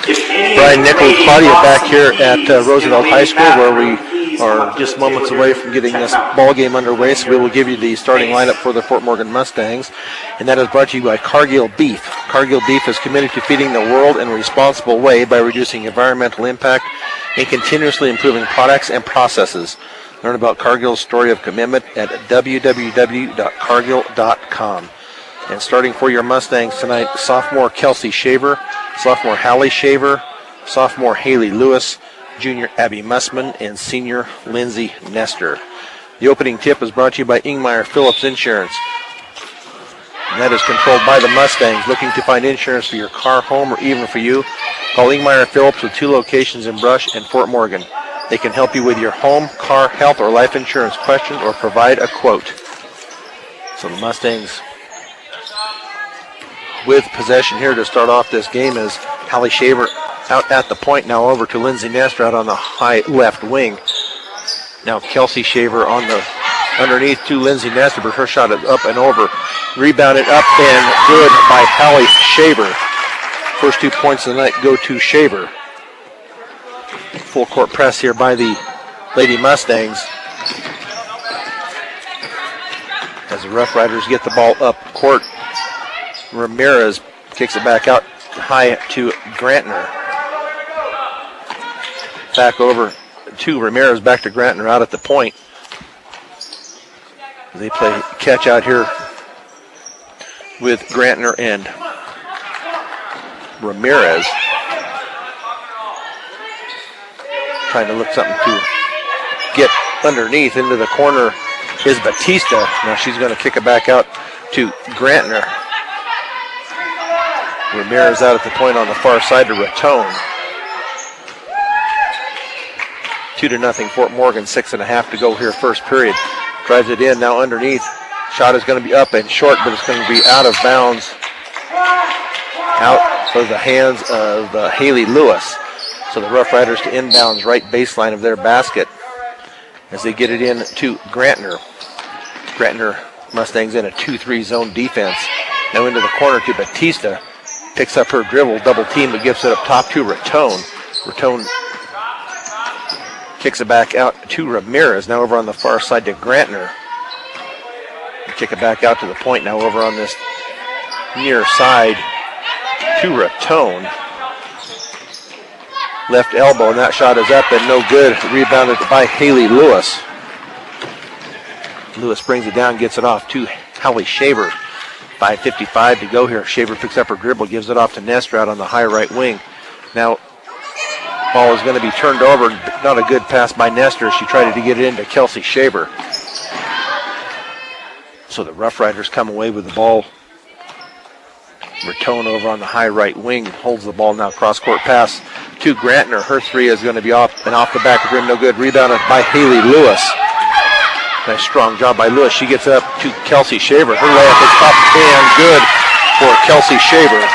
Brian, Nickel, Claudia back here at Roosevelt High School, where we are just moments away from getting this ball game underway. So we will give you the starting lineup for the Fort Morgan Mustangs, and that is brought to you by Cargill Beef. Cargill Beef is committed to feeding the world in a responsible way by reducing environmental impact and continuously improving products and processes. Learn about Cargill's story of commitment at www.cargill.com. And starting for your Mustangs tonight, sophomore Kelsey Shaver, sophomore Hallie Shaver, sophomore Haley Lewis, junior Abby Mussman, and senior Lindsay Nestor. The opening tip is brought to you by Ingmeyer Phillips Insurance. And that is controlled by the Mustangs. Looking to find insurance for your car, home, or even for you? Call Ingmeyer Phillips with 2 locations in Brush and Fort Morgan. They can help you with your home, car, health, or life insurance questions or provide a quote. So the Mustangs with possession here to start off this game is Hallie Shaver out at the point, now over to Lindsay Nestor out on the high left wing. Now Kelsey Shaver on the underneath to Lindsay Nestor, but her shot is up and over. Rebounded up and good by Hallie Shaver. First 2 points of the night go to Shaver. Full court press here by the Lady Mustangs as the Rough Riders get the ball up court. Ramirez kicks it back out high to Grantner. Back over to Ramirez, back to Grantner out at the point. They play catch out here with Grantner and Ramirez. Trying to look something to get underneath. Into the corner is Batista. Now she's going to kick it back out to Grantner. Ramirez out at the point on the far side to Raton. 2-0 Fort Morgan, 6.5 to go here, first period. Drives it in, now underneath. Shot is going to be up and short, but it's going to be out of bounds. Out of the hands of Haley Lewis. So the Rough Riders to inbounds right baseline of their basket as they get it in to Grantner. Grantner Mustangs in a 2-3 zone defense. Now into the corner to Batista. Picks up her dribble, double team, but gives it up top to Raton. Raton kicks it back out to Ramirez, now over on the far side to Grantner. Kick it back out to the point, now over on this near side to Raton. Left elbow, and that shot is up and no good. Rebounded by Haley Lewis. Lewis brings it down, gets it off to Hallie Shaver. 5:55 to go here. Shaver picks up her dribble, gives it off to Nestor out on the high right wing. Now, ball is going to be turned over. Not a good pass by Nestor. She tried to get it into Kelsey Shaver. So the Rough Riders come away with the ball. Raton over on the high right wing holds the ball now. Cross-court pass to Grantner. Her three is going to be off and off the back of the rim. No good. Rebounded by Haley Lewis. Nice strong job by Lewis. She gets it up to Kelsey Shaver. Her layup is up and good for Kelsey Shaver.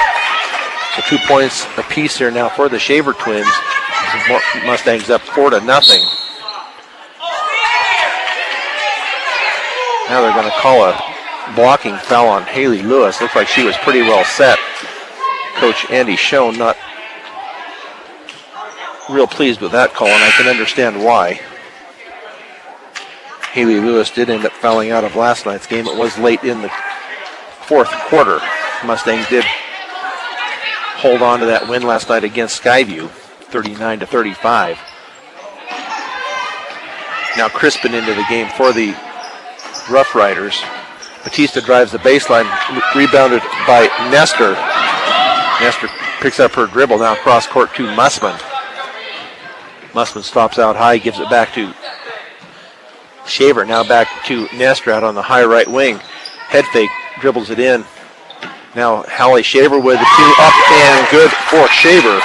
So 2 points apiece here now for the Shaver twins. Mustangs up 4-0. Now they're going to call a blocking foul on Haley Lewis. Looks like she was pretty well set. Coach Andy Schoen not real pleased with that call, and I can understand why. Haley Lewis did end up fouling out of last night's game. It was late in the fourth quarter. Mustangs did hold on to that win last night against Skyview, 39-35. Now Crispin into the game for the Rough Riders. Batista drives the baseline, rebounded by Nestor. Nestor picks up her dribble, now cross court to Mussman. Mussman stops out high, gives it back to Shaver, now back to Nestor out on the high right wing. Head fake, dribbles it in. Now Hallie Shaver with the two up and good for Shaver.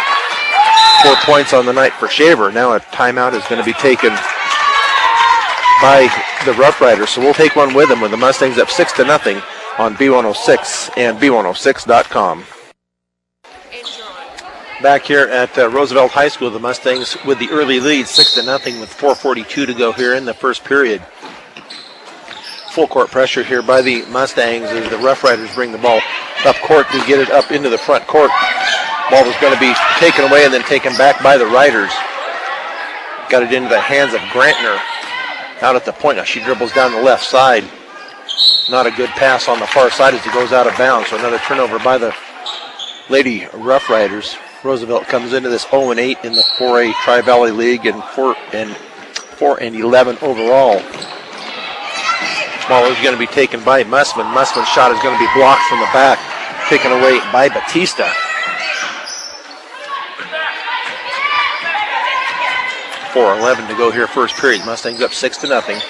4 points on the night for Shaver. Now a timeout is going to be taken by the Rough Riders, so we'll take one with them when the Mustangs up 6-0 on B106 and B106.com. Back here at Roosevelt High School, the Mustangs with the early lead, 6-0 with 4:42 to go here in the first period. Full court pressure here by the Mustangs as the Rough Riders bring the ball up court to get it up into the front court. Ball was going to be taken away and then taken back by the Riders. Got it into the hands of Grantner out at the point. Now she dribbles down the left side. Not a good pass on the far side as he goes out of bounds. So another turnover by the Lady Rough Riders. Roosevelt comes into this 0-8 in the 4A Tri-Valley League and 4-11 overall. Ball is going to be taken by Mussman. Mussman's shot is going to be blocked from the back, taken away by Batista. 4:11 to go here, first period. Mustangs up 6-0.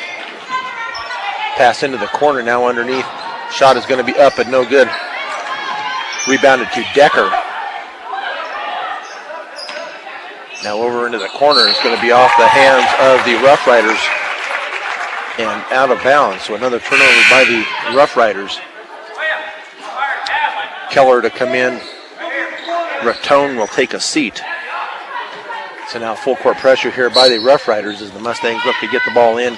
Pass into the corner now underneath. Shot is going to be up and no good. Rebounded to Decker. Now over into the corner. It's going to be off the hands of the Rough Riders and out of bounds. So another turnover by the Rough Riders. Keller to come in. Ratone will take a seat. So now full court pressure here by the Rough Riders as the Mustangs look to get the ball in,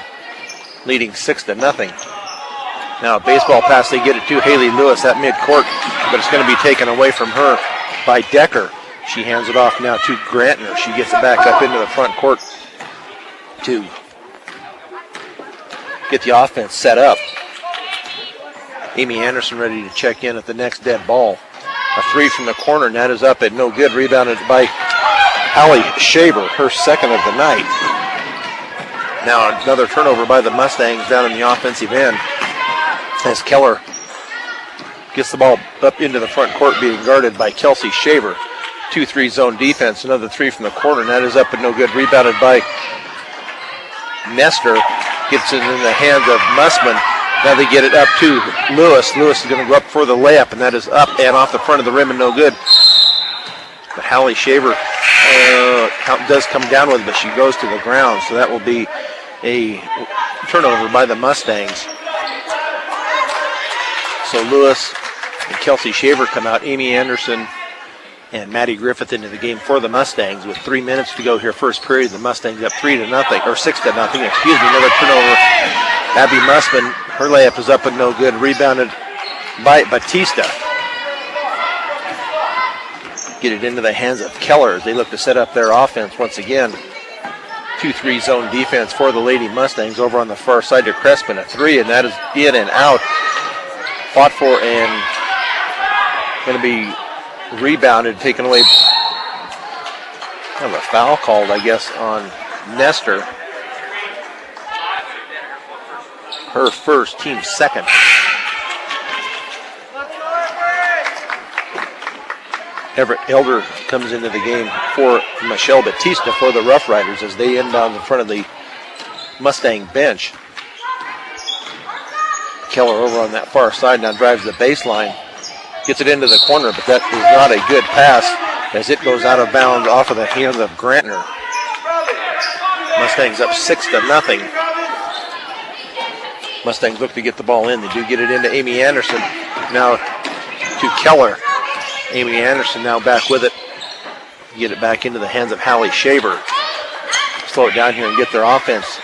leading 6-0. Now a baseball pass, they get it to Haley Lewis at midcourt, but it's going to be taken away from her by Decker. She hands it off now to Grantner. She gets it back up into the front court to get the offense set up. Amy Anderson ready to check in at the next dead ball. A three from the corner, and that is up and no good. Rebounded by Allie Shaver, her second of the night. Now another turnover by the Mustangs down in the offensive end as Keller gets the ball up into the front court being guarded by Kelsey Shaver. 2-3 zone defense, another three from the corner, and that is up and no good. Rebounded by Nestor. Gets it in the hands of Mussman. Now they get it up to Lewis. Lewis is going to go up for the layup, and that is up and off the front of the rim and no good. But Hallie Shaver does come down with it, but she goes to the ground, so that will be a turnover by the Mustangs. So Lewis and Kelsey Shaver come out. Amy Anderson and Maddie Griffith into the game for the Mustangs with 3 minutes to go here. First period, the Mustangs up 3-0 or 6-0. Another turnover. Abby Mussman, her layup is up and no good. Rebounded by Batista. Get it into the hands of Keller as they look to set up their offense once again. 2-3 zone defense for the Lady Mustangs over on the far side to Crespin. A three, and that is in and out. Fought for and going to be rebounded, taken away. Kind of a foul called, I guess, on Nestor. Her first, team second. Everett Elder comes into the game for Michelle Batista for the Rough Riders as they inbound in front of the Mustang bench. Keller over on that far side now drives the baseline. Gets it into the corner, but that is not a good pass as it goes out of bounds off of the hands of Grantner. Mustangs up 6-0. Mustangs look to get the ball in. They do get it into Amy Anderson. Now to Keller. Amy Anderson now back with it. Get it back into the hands of Hallie Shaver. Slow it down here and get their offense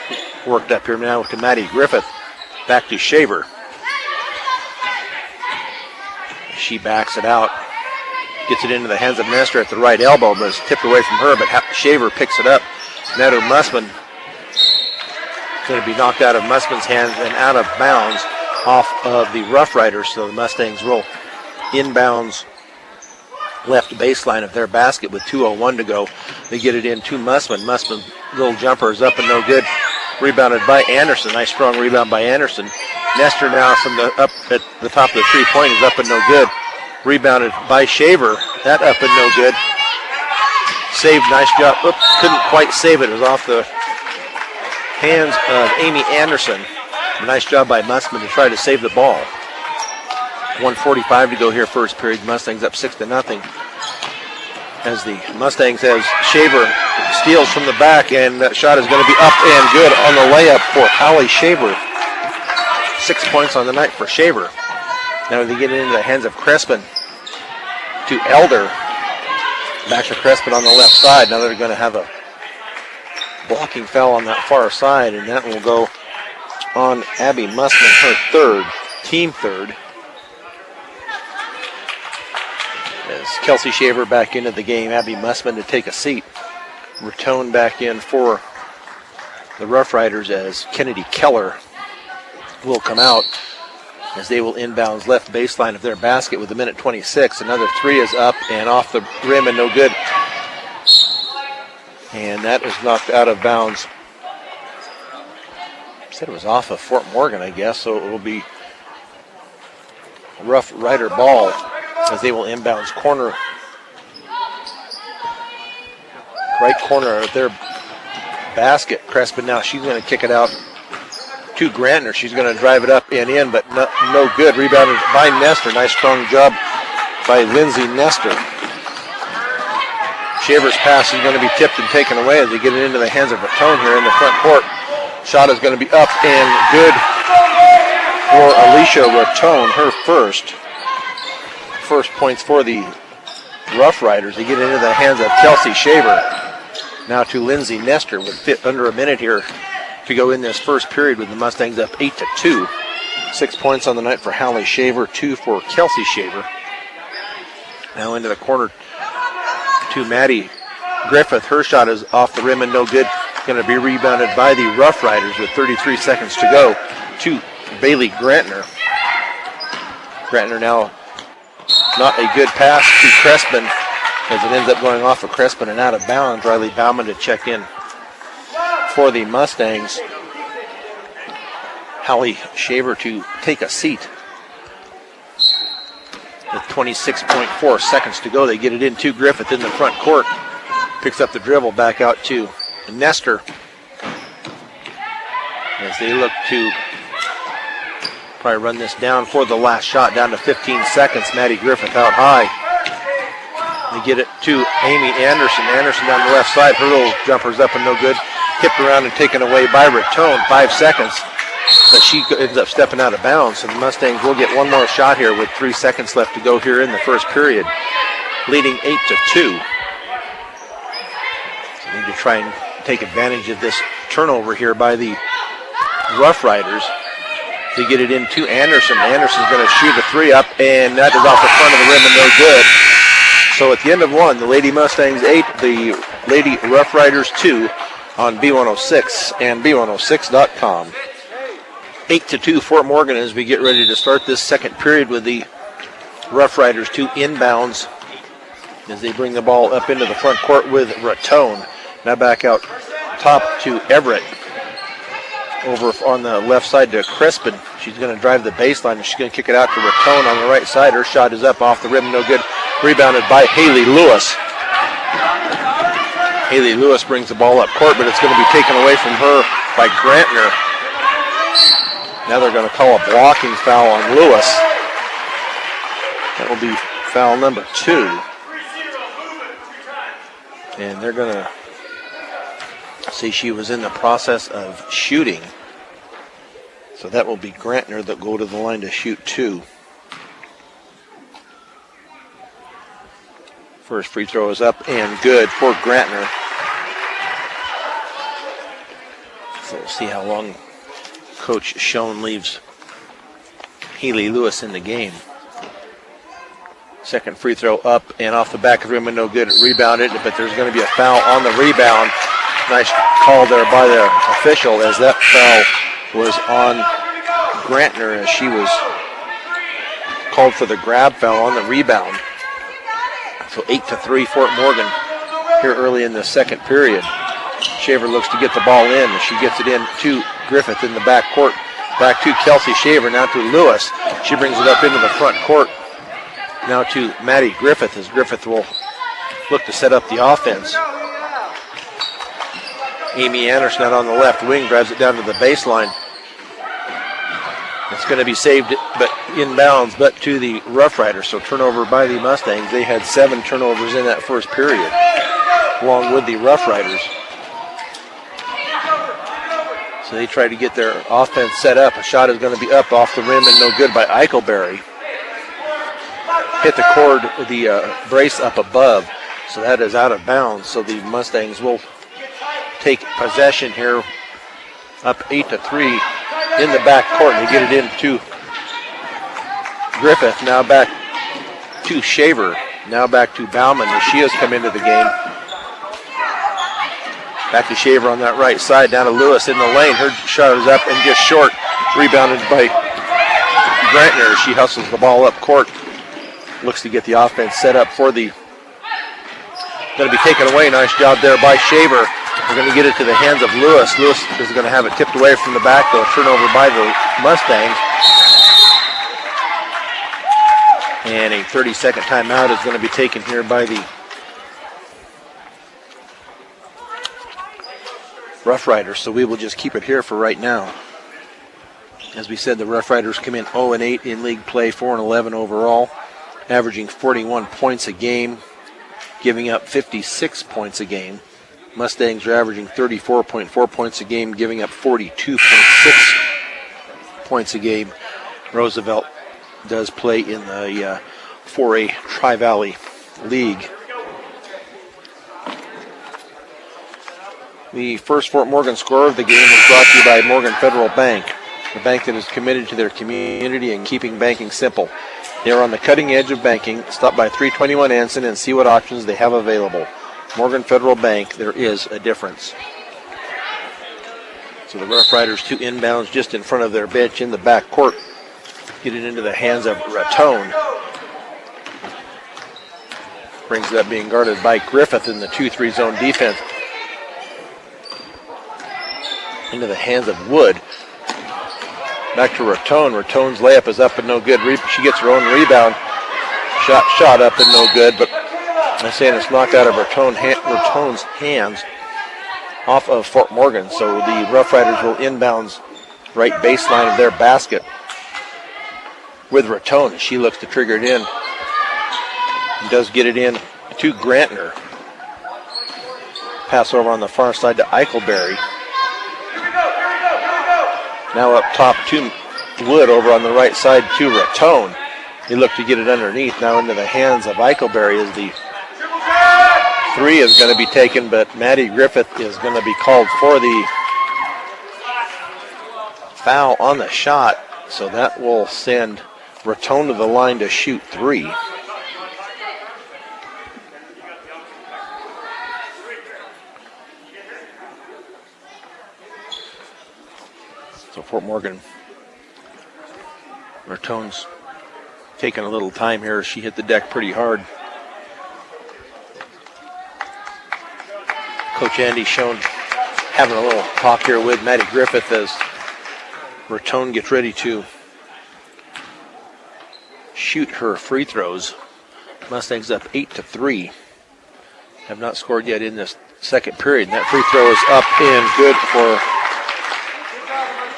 worked up here now to Maddie Griffith. Back to Shaver. She backs it out. Gets it into the hands of Nestor at the right elbow, but it's tipped away from her, but Shaver picks it up. Now to Mussman. Going to be knocked out of Mussman's hands and out of bounds off of the Rough Riders, so the Mustangs will inbounds left baseline of their basket with 2:01 to go. They get it in to Mussman. Mussman's little jumper is up and no good. Rebounded by Anderson. Nice strong rebound by Anderson. Nestor now from the up at the top of the three-point is up and no good. Rebounded by Shaver. That up and no good. Saved, nice job. Oops, couldn't quite save it. It was off the hands of Amy Anderson. A nice job by Mussman to try to save the ball. 1:45 to go here, first period. Mustangs up 6-0. As the Mustangs has Shaver steals from the back, and that shot is going to be up and good on the layup for Hallie Shaver. 6 points on the night for Shaver. Now they get it into the hands of Crespin to Elder. Back to Crespin on the left side. Now they're going to have a blocking foul on that far side, and that will go on Abby Mussman, her third, team third. As Kelsey Shaver back into the game, Abby Mussman to take a seat. Raton back in for the Rough Riders as Kennedy Keller will come out as they will inbounds left baseline of their basket with a minute 26. Another three is up and off the rim and no good. And that is knocked out of bounds. Said it was off of Fort Morgan, I guess, so it will be a Rough Rider ball as they will inbounds corner. Right corner of their basket. Crespin now, she's going to kick it out to Grantner. She's going to drive it up and in, but no good. Rebounded by Nestor. Nice strong job by Lindsay Nestor. Shaver's pass is going to be tipped and taken away as they get it into the hands of Raton here in the front court. Shot is going to be up and good for Alicia Raton, her first points for the Rough Riders. They get it into the hands of Kelsey Shaver. Now to Lindsay Nestor with under a minute here to go in this first period with the Mustangs up 8-2. 6 points on the night for Hallie Shaver, 2 for Kelsey Shaver. Now into the corner to Maddie Griffith. Her shot is off the rim and no good. Going to be rebounded by the Rough Riders with 33 seconds to go to Bailey Grantner. Grantner now not a good pass to Crespin as it ends up going off of Crespin and out of bounds. Riley Bauman to check in for the Mustangs. Hallie Shaver to take a seat. With 26.4 seconds to go, they get it in to Griffith in the front court. Picks up the dribble back out to Nestor as they look to probably run this down for the last shot, down to 15 seconds. Maddie Griffith out high. They get it to Amy Anderson. Anderson down the left side. Her little jumper's up and no good. Tipped around and taken away by Raton. 5 seconds. But she ends up stepping out of bounds. So the Mustangs will get one more shot here with 3 seconds left to go here in the first period. Leading 8-2. So they need to try and take advantage of this turnover here by the Rough Riders. They get it into Anderson. Anderson's going to shoot a three up, and that is off the front of the rim and no good. So at the end of one, the Lady Mustangs 8, the Lady Rough Riders 2 on B106 and B106.com. 8-2 Fort Morgan as we get ready to start this second period with the Rough Riders 2 inbounds as they bring the ball up into the front court with Raton. Now back out top to Everett. Over on the left side to Crespin. She's going to drive the baseline and she's going to kick it out to Raton on the right side. Her shot is up off the rim, no good. Rebounded by Haley Lewis. Haley Lewis brings the ball up court, but it's going to be taken away from her by Grantner. Now they're going to call a blocking foul on Lewis. That will be foul number 2. And they're going to say she was in the process of shooting. So that will be Grantner that go to the line to shoot 2. First free throw is up and good for Grantner. So we'll see how long Coach Schoen leaves Haley Lewis in the game. Second free throw up and off the back of the rim and no good. Rebounded, but there's going to be a foul on the rebound. Nice call there by the official as that foul was on Grantner as she was called for the grab foul on the rebound. So 8-3 Fort Morgan here early in the second period. Shaver looks to get the ball in. She gets it in to Griffith in the back court. Back to Kelsey Shaver, now to Lewis. She brings it up into the front court. Now to Maddie Griffith as Griffith will look to set up the offense. Amy Anderson out on the left wing, drives it down to the baseline. It's going to be saved but inbounds, but to the Rough Riders. So turnover by the Mustangs. They had 7 turnovers in that first period, along with the Rough Riders. So they try to get their offense set up. A shot is going to be up off the rim and no good by Eichelberry. Hit the cord, the brace up above. So that is out of bounds. So the Mustangs will take possession here, up 8-3 in the back court. They get it into Griffith. Now back to Shaver. Now back to Bauman as she has come into the game. Back to Shaver on that right side. Down to Lewis in the lane. Her shot is up and just short. Rebounded by Grantner. She hustles the ball up court. Looks to get the offense set up for the... Going to be taken away. Nice job there by Shaver. We're going to get it to the hands of Lewis. Lewis is going to have it tipped away from the back, though. Turnover by the Mustangs. And a 30-second timeout is going to be taken here by the Rough Riders. So we will just keep it here for right now. As we said, the Rough Riders come in 0-8 in league play, 4-11 overall, averaging 41 points a game, giving up 56 points a game. Mustangs are averaging 34.4 points a game, giving up 42.6 points a game. Roosevelt does play in the 4A Tri-Valley League. The first Fort Morgan score of the game was brought to you by Morgan Federal Bank, the bank that is committed to their community and keeping banking simple. They are on the cutting edge of banking. Stop by 321 Anson and see what options they have available. Morgan Federal Bank, there is a difference. So the Rough Riders 2 inbounds just in front of their bench in the back court. Get it into the hands of Ratone. Brings it up being guarded by Griffith in the 2-3 zone defense. Into the hands of Wood. Back to Ratone. Ratone's layup is up and no good. She gets her own rebound. Shot up and no good, but I'm saying it's knocked out of Ratone's hands off of Fort Morgan. So the Rough Riders will inbounds right baseline of their basket with Ratone. She looks to trigger it in. And does get it in to Grantner. Pass over on the far side to Eichelberry. Now up top to Wood over on the right side to Ratone. They look to get it underneath. Now into the hands of Eichelberry as the three is going to be taken, but Maddie Griffith is going to be called for the foul on the shot. So that will send Ratone to the line to shoot three. So Fort Morgan, Ratone's taking a little time here. She hit the deck pretty hard. Coach Andy Schoen having a little talk here with Maddie Griffith as Ratone gets ready to shoot her free throws. Mustangs up 8-3. Have not scored yet in this second period. And that free throw is up and good for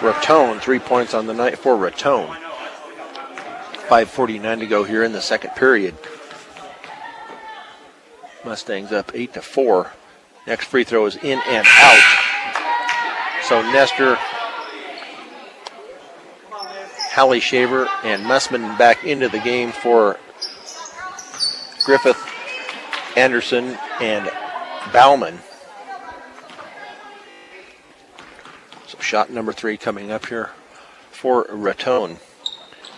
Ratone. 3 points on the night for Ratone. 5:49 to go here in the second period. Mustangs up 8-4. Next free throw is in and out. So Nestor, Hallie Shaver, and Mussman back into the game for Griffith, Anderson, and Bauman. So shot number 3 coming up here for Ratone.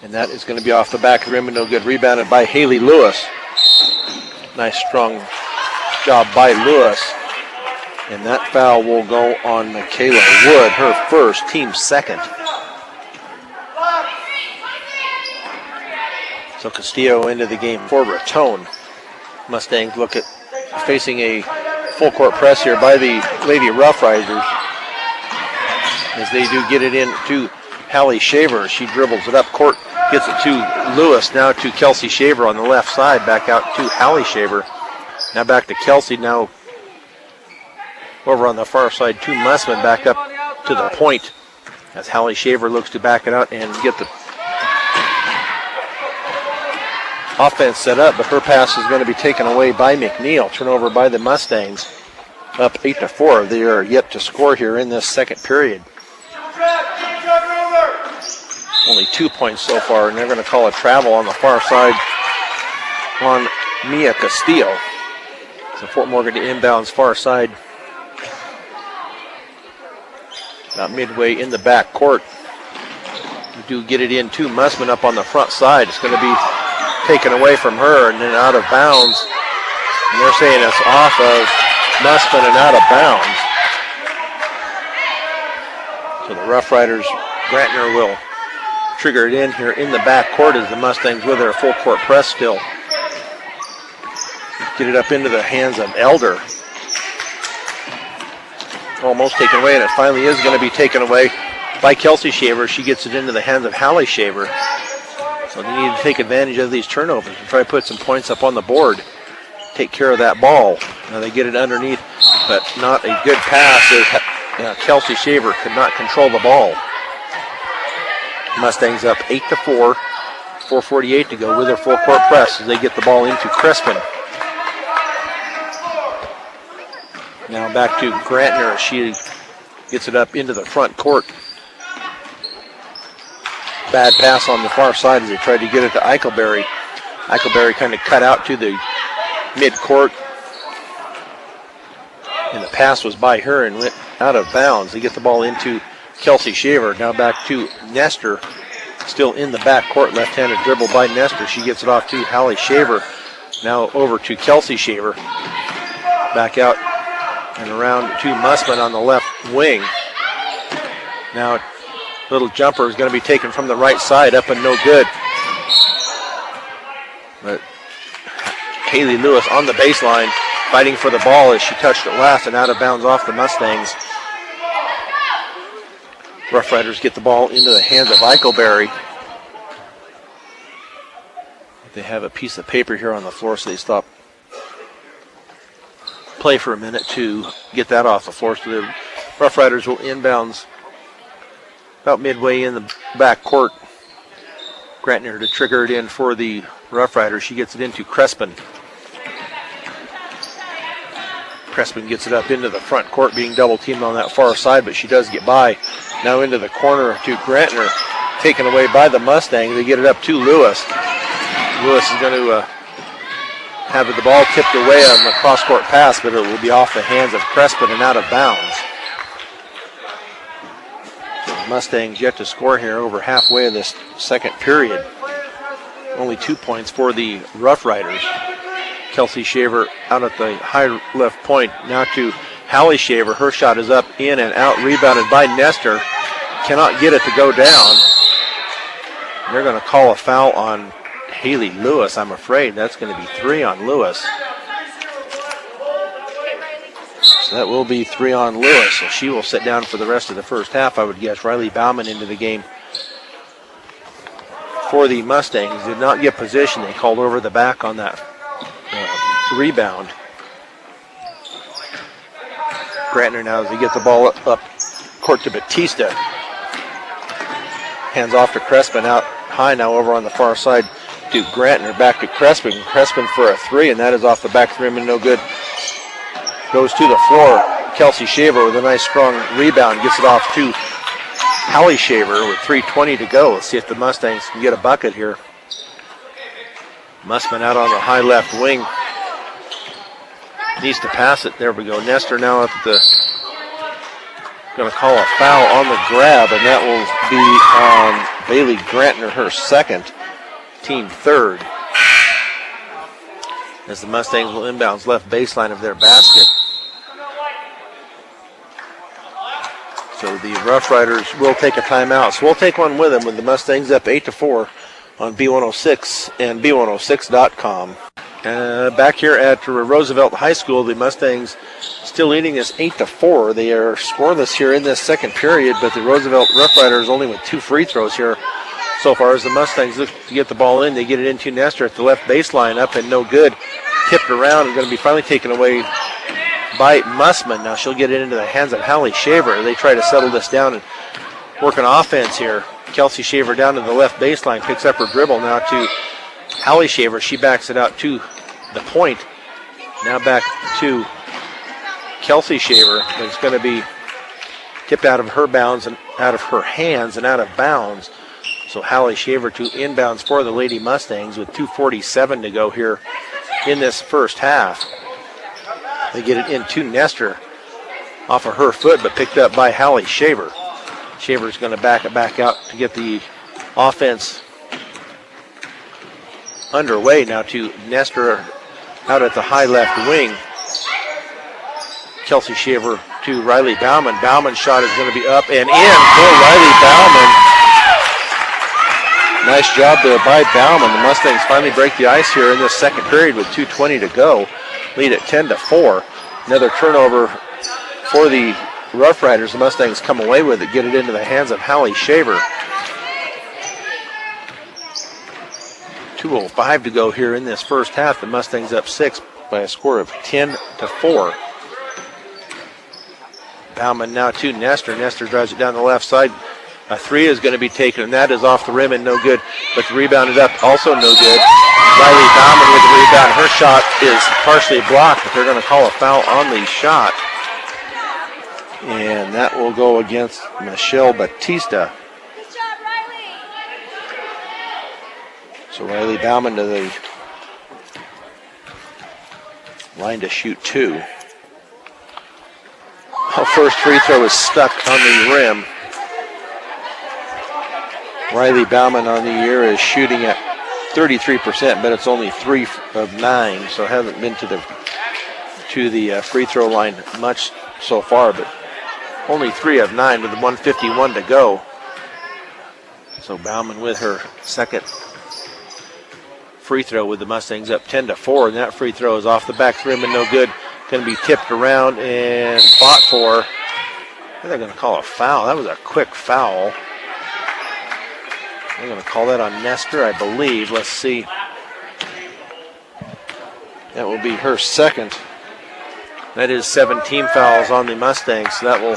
And that is going to be off the back of the rim and no good. Rebounded by Haley Lewis. Nice strong job by Lewis. And that foul will go on Michaela Wood, her first, team second. So Castillo into the game for Ratone. Mustangs look at facing a full court press here by the Lady Rough Riders as they do get it in to Hallie Shaver. She dribbles it up court, gets it to Lewis, now to Kelsey Shaver on the left side, back out to Hallie Shaver. Now back to Kelsey, now over on the far side to Mussman, back up to the point as Hallie Shaver looks to back it out and get the offense set up, but her pass is going to be taken away by McNeil. Turnover by the Mustangs, up 8-4. They are yet to score here in this second period. Only 2 points so far, and they're going to call a travel on the far side on Mia Castillo. So Fort Morgan to inbounds far side. About midway in the back court. We do get it in to Mussman up on the front side. It's going to be taken away from her and then out of bounds. And they're saying it's off of Musman and out of bounds. So the Rough Riders, Grantner will trigger it in here in the back court as the Mustangs with their full court press still. Get it up into the hands of Elder. Almost taken away, and it finally is going to be taken away by Kelsey Shaver. She gets it into the hands of Hallie Shaver. So they need to take advantage of these turnovers and try to put some points up on the board. Take care of that ball. Now they get it underneath, but not a good pass as Kelsey Shaver could not control the ball. Mustangs up 8-4, 4:48 to go with their full court press as they get the ball into Crespin. Now back to Grantner. She gets it up into the front court. Bad pass on the far side as they tried to get it to Eichelberry. Eichelberry kind of cut out to the mid-court. And the pass was by her and went out of bounds. They get the ball into Kelsey Shaver. Now back to Nestor. Still in the back court. Left-handed dribble by Nestor. She gets it off to Hallie Shaver. Now over to Kelsey Shaver. Back out and around to Musman on the left wing. Now little jumper is going to be taken from the right side, up and no good. But Haley Lewis on the baseline, fighting for the ball as she touched it last and out of bounds off the Mustangs. Rough Riders get the ball into the hands of Eichelberry. They have a piece of paper here on the floor, so they stop play for a minute to get that off the floor. So the Rough Riders will inbounds about midway in the back court. Grantner to trigger it in for the Rough Riders. She gets it into Crespin. Crespin gets it up into the front court, being double teamed on that far side, but she does get by. Now into the corner to Grantner, taken away by the Mustangs. They get it up to Lewis. Lewis is going to have the ball tipped away on the cross-court pass, but it will be off the hands of Crespin and out of bounds. Mustangs yet to score here over halfway in this second period. Only 2 points for the Rough Riders. Kelsey Shaver out at the high left point. Now to Hallie Shaver. Her shot is up, in, and out. Rebounded by Nestor. Cannot get it to go down. They're going to call a foul on Haley Lewis, I'm afraid. That's going to be 3 on Lewis. So that will be 3 on Lewis. So she will sit down for the rest of the first half, I would guess. Riley Bauman into the game for the Mustangs. Did not get position. They called over the back on that rebound. Grantner now as they get the ball up court to Batista. Hands off to Crespin, out high now over on the far side to Grantner. Back to Crespin. Crespin for a 3, and that is off the back of the rim and no good. Goes to the floor. Kelsey Shaver with a nice strong rebound. Gets it off to Hallie Shaver with 3:20 to go. Let's see if the Mustangs can get a bucket here. Musman out on the high left wing. Needs to pass it. There we go. Nestor now at the... Going to call a foul on the grab, and that will be on Bailey Grantner, her second, team third. As the Mustangs will inbounds left baseline of their basket. So the Rough Riders will take a timeout. So we'll take one with them with the Mustangs up 8-4 on B106 and B106.com. Back here at Roosevelt High School, the Mustangs still leading us 8-4. They are scoreless here in this second period, but the Roosevelt Rough Riders only with 2 free throws here so far as the Mustangs look to get the ball in. They get it into Nestor at the left baseline, up and no good. Tipped around and going to be finally taken away by Musman. Now she'll get it into the hands of Hallie Shaver. They try to settle this down and work an offense here. Kelsey Shaver down to the left baseline, picks up her dribble now to Hallie Shaver. She backs it out to the point. Now back to Kelsey Shaver, but it's going to be tipped out of her bounds and out of her hands and out of bounds. So Hallie Shaver to inbounds for the Lady Mustangs with 2:47 to go here in this first half. They get it into Nestor off of her foot, but picked up by Hallie Shaver. Shaver's going to back it back out to get the offense underway. Now to Nestor out at the high left wing. Kelsey Shaver to Riley Bauman. Bauman's shot is going to be up and in for Riley Bauman. Nice job there by Bauman. The Mustangs finally break the ice here in this second period with 2:20 to go. Lead at 10-4. Another turnover for the Rough Riders. The Mustangs come away with it, get it into the hands of Hallie Shaver. 2:05 to go here in this first half. The Mustangs up 6 by a score of 10-4. Bauman now to Nestor. Nestor drives it down the left side. A three is going to be taken, and that is off the rim and no good. But the rebound is up, also no good. Riley Bauman with the rebound. Her shot is partially blocked, but they're going to call a foul on the shot. And that will go against Michelle Batista. Good job, Riley. So Riley Bauman to the line to shoot two. Her first free throw is stuck on the rim. Riley Bauman on the year is shooting at 33%, but it's only 3 of 9, so hasn't been to the free throw line much so far, but only 3 of 9 with 1:51 to go. So Bauman with her second free throw with the Mustangs up 10-4, and that free throw is off the back rim and no good. Going to be tipped around and fought for. I think they're going to call a foul. That was a quick foul. They're going to call that on Nestor, I believe. Let's see. That will be her second. That is 17 fouls on the Mustangs. So that will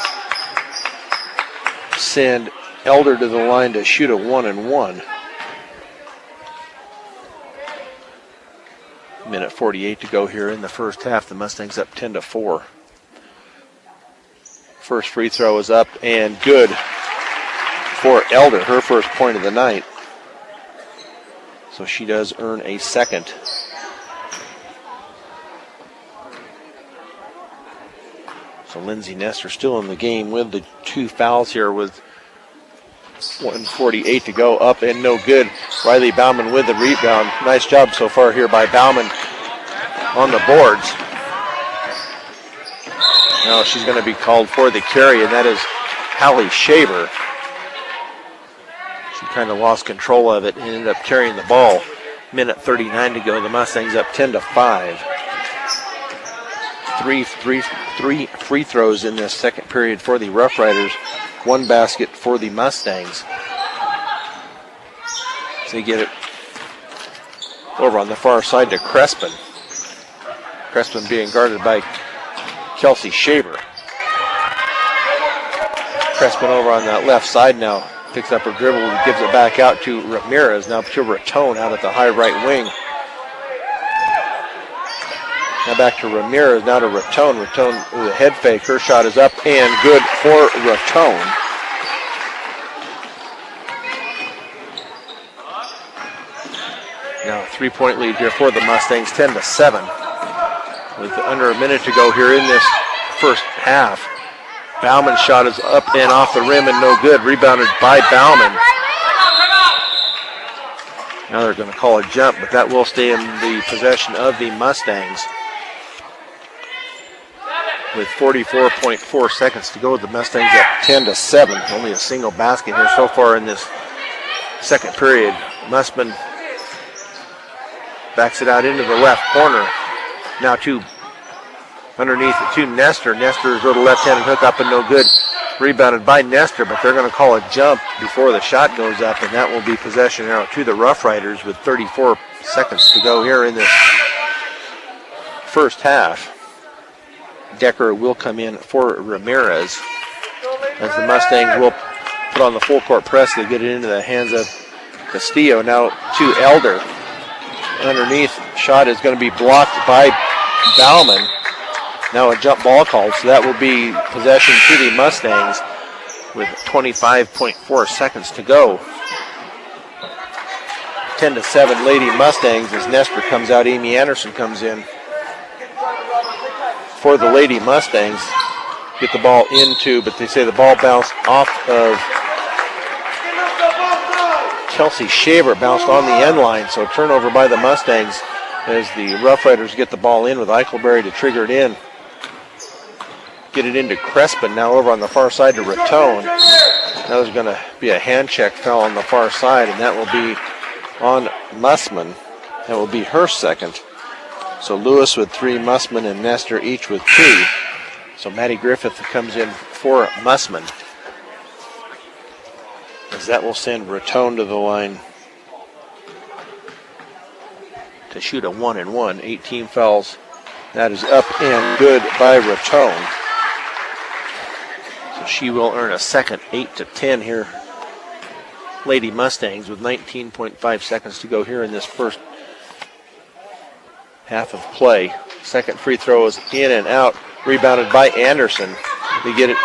send Elder to the line to shoot a 1-and-1. Minute 48 to go here in the first half. The Mustangs up 10-4. First free throw is up and good for Elder, her first point of the night. So she does earn a second. So Lindsay Nestor still in the game with the 2 fouls here with 1:48 to go, up and no good. Riley Bauman with the rebound. Nice job so far here by Bauman on the boards. Now she's going to be called for the carry, and that is Hallie Shaver. She kind of lost control of it and ended up carrying the ball. Minute 39 to go. The Mustangs up 10-5. Three free throws in this second period for the Rough Riders. 1 basket for the Mustangs. So they get it over on the far side to Crespin. Crespin being guarded by Kelsey Shaver. Crespin over on that left side now. Picks up her dribble and gives it back out to Ramirez. Now to Raton out at the high right wing. Now back to Ramirez, now to Raton. Raton with a head fake. Her shot is up and good for Raton. Now a 3-point lead here for the Mustangs, 10-7. With under a minute to go here in this first half. Bauman's shot is up and off the rim and no good. Rebounded by Bauman. Now they're going to call a jump, but that will stay in the possession of the Mustangs. With 44.4 seconds to go, the Mustangs up 10-7. Only a single basket here so far in this second period. Mussman backs it out into the left corner. Now to underneath it to Nestor. Nestor's little left-handed hook up and no good. Rebounded by Nestor, but they're going to call a jump before the shot goes up, and that will be possession now to the Rough Riders with 34 seconds to go here in this first half. Decker will come in for Ramirez as the Mustangs will put on the full court press to get it into the hands of Castillo. Now to Elder. Underneath, shot is going to be blocked by Bauman. Now a jump ball called, so that will be possession to the Mustangs with 25.4 seconds to go. 10-7 Lady Mustangs as Nestor comes out. Amy Anderson comes in for the Lady Mustangs. Get the ball into, but they say the ball bounced off of Kelsey Shaver bounced on the end line, so turnover by the Mustangs as the Rough Riders get the ball in with Eichelberry to trigger it in. Get it into Crespin, now over on the far side to Raton. Now there's going to be a hand check foul on the far side, and that will be on Mussman. That will be her second. So Lewis with 3, Mussman and Nestor each with 2. So Maddie Griffith comes in for Mussman, as that will send Raton to the line to shoot a 1-and-1. 18 fouls. That is up and good by Raton. So she will earn a second 8-10 here. Lady Mustangs with 19.5 seconds to go here in this first half of play. Second free throw is in and out. Rebounded by Anderson. They get it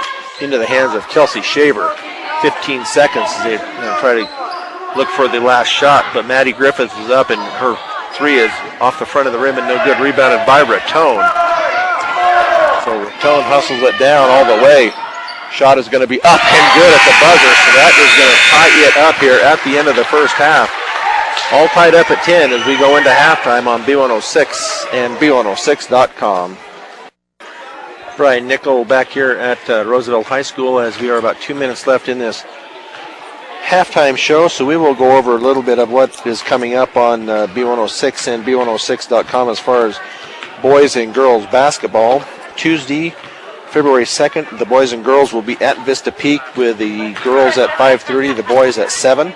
into the hands of Kelsey Shaver. 15 seconds as they try to look for the last shot, but Maddie Griffiths is up and her 3 is off the front of the rim and no good. Rebounded by Raton. So Raton hustles it down all the way. Shot is going to be up and good at the buzzer, so that is going to tie it up here at the end of the first half. All tied up at 10 as we go into halftime on B106 and B106.com. Brian Nickel back here at Roosevelt High School as we are about 2 minutes left in this halftime show, so we will go over a little bit of what is coming up on B106 and B106.com as far as boys and girls basketball. Tuesday, February 2nd, the boys and girls will be at Vista Peak with the girls at 5:30, the boys at 7.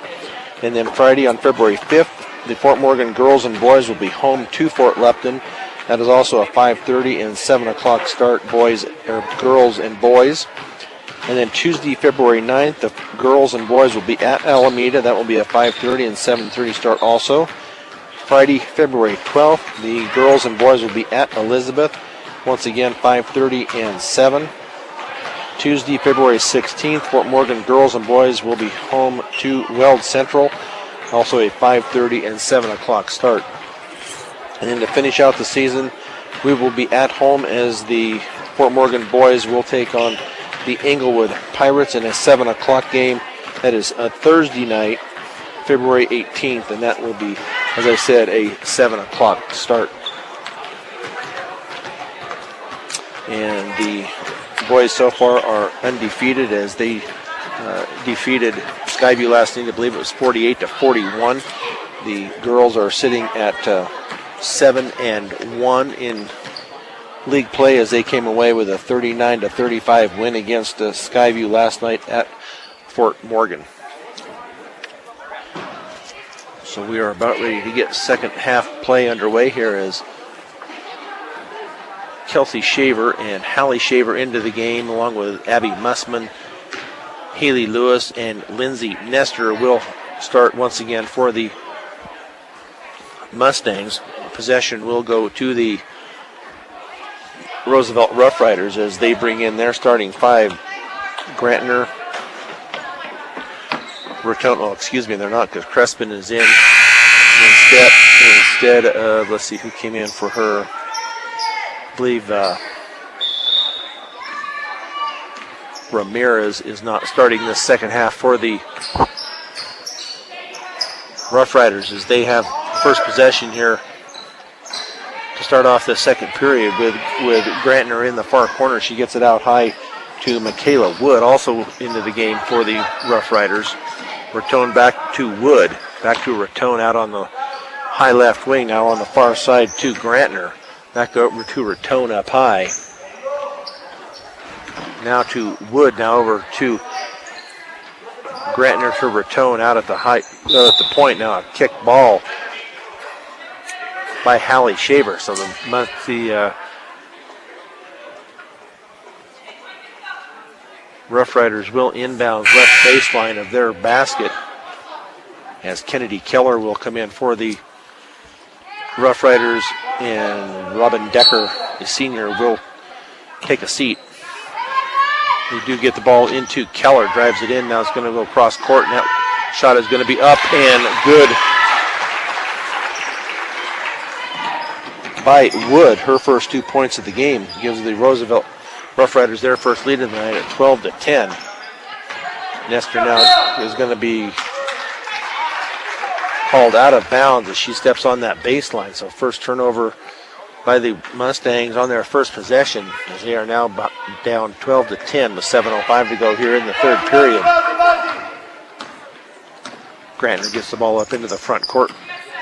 And then Friday on February 5th, the Fort Morgan girls and boys will be home to Fort Lupton. That is also a 5:30 and 7 o'clock start, girls and boys. And then Tuesday, February 9th, the girls and boys will be at Alameda. That will be a 5:30 and 7:30 start also. Friday, February 12th, the girls and boys will be at Elizabeth. Once again, 5:30 and 7. Tuesday, February 16th, Fort Morgan girls and boys will be home to Weld Central. Also a 5:30 and 7 o'clock start. And then to finish out the season, we will be at home as the Fort Morgan boys will take on the Englewood Pirates in a 7 o'clock game. That is a Thursday night, February 18th, and that will be, as I said, a 7 o'clock start. And the boys so far are undefeated as they defeated Skyview last night. I believe it was 48-41. The girls are sitting at 7-1 in league play as they came away with a 39-35 win against Skyview last night at Fort Morgan. So we are about ready to get second half play underway here as Kelsey Shaver and Hallie Shaver into the game, along with Abby Mussman, Haley Lewis, and Lindsay Nestor will start once again for the Mustangs. Possession will go to the Roosevelt Rough Riders as they bring in their starting 5. Grantner, Raton, they're not because Crespin is in. Instead of, let's see who came in for her. I believe Ramirez is not starting this second half for the Rough Riders as they have first possession here to start off the second period with Grantner in the far corner. She gets it out high to Michaela Wood, also into the game for the Rough Riders. Raton back to Wood, back to Raton out on the high left wing, now on the far side to Grantner. Back over to Raton up high. Now to Wood, now over to Grantner to Raton out at the point. Now a kick ball by Hallie Shaver. So the Rough Riders will inbound left baseline of their basket as Kennedy Keller will come in for the Rough Riders, and Robin Decker, the senior, will take a seat. They do get the ball into Keller, drives it in. Now it's going to go cross court, and that shot is going to be up and good by Wood. Her first 2 points of the game gives the Roosevelt Rough Riders their first lead of the night at 12-10. Nestor now is going to be called out of bounds as she steps on that baseline. So first turnover by the Mustangs on their first possession, as they are now down 12-10 with 7:05 to go here in the third period. Grantner gets the ball up into the front court.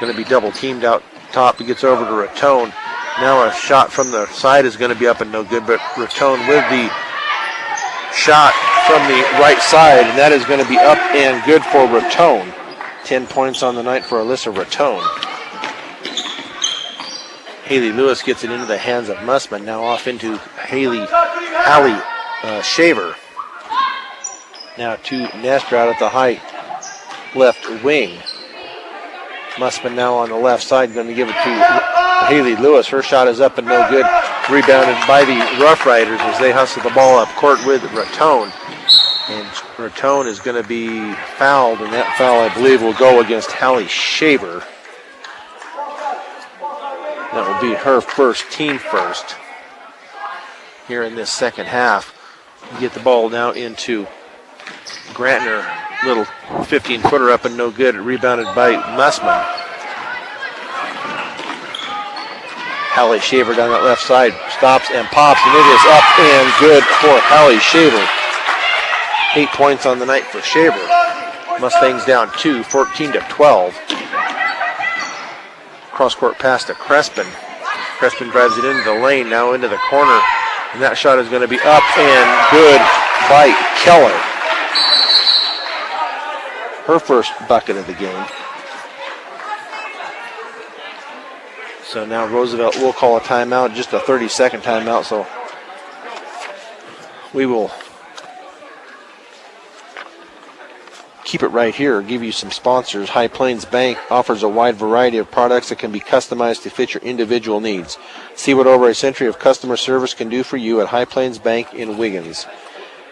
Going to be double teamed out top. He gets over to Raton. Now a shot from the side is going to be up and no good, but Raton with the shot from the right side, and that is going to be up and good for Raton. 10 points on the night for Alyssa Raton. Haley Lewis gets it into the hands of Mussman. Now off into Hallie Shaver. Now to Nestor out at the high left wing. Mussman now on the left side, going to give it to Haley Lewis. Her shot is up and no good. Rebounded by the Rough Riders as they hustle the ball up court with Raton. And Raton is going to be fouled, and that foul, I believe, will go against Hallie Shaver. That will be her first, team first, here in this second half. You get the ball now into Grantner. Little 15-footer up and no good. Rebounded by Mussman. Hallie Shaver down that left side. Stops and pops, and it is up and good for Hallie Shaver. 8 points on the night for Shaver. Mustangs down 2, 14-12. Cross-court pass to Crespin. Crespin drives it into the lane, now into the corner. And that shot is going to be up and good by Keller. Her first bucket of the game. So now Roosevelt will call a timeout, just a 30-second timeout. So we will keep it right here, give you some sponsors. High Plains Bank offers a wide variety of products that can be customized to fit your individual needs. See what over a century of customer service can do for you at High Plains Bank in Wiggins.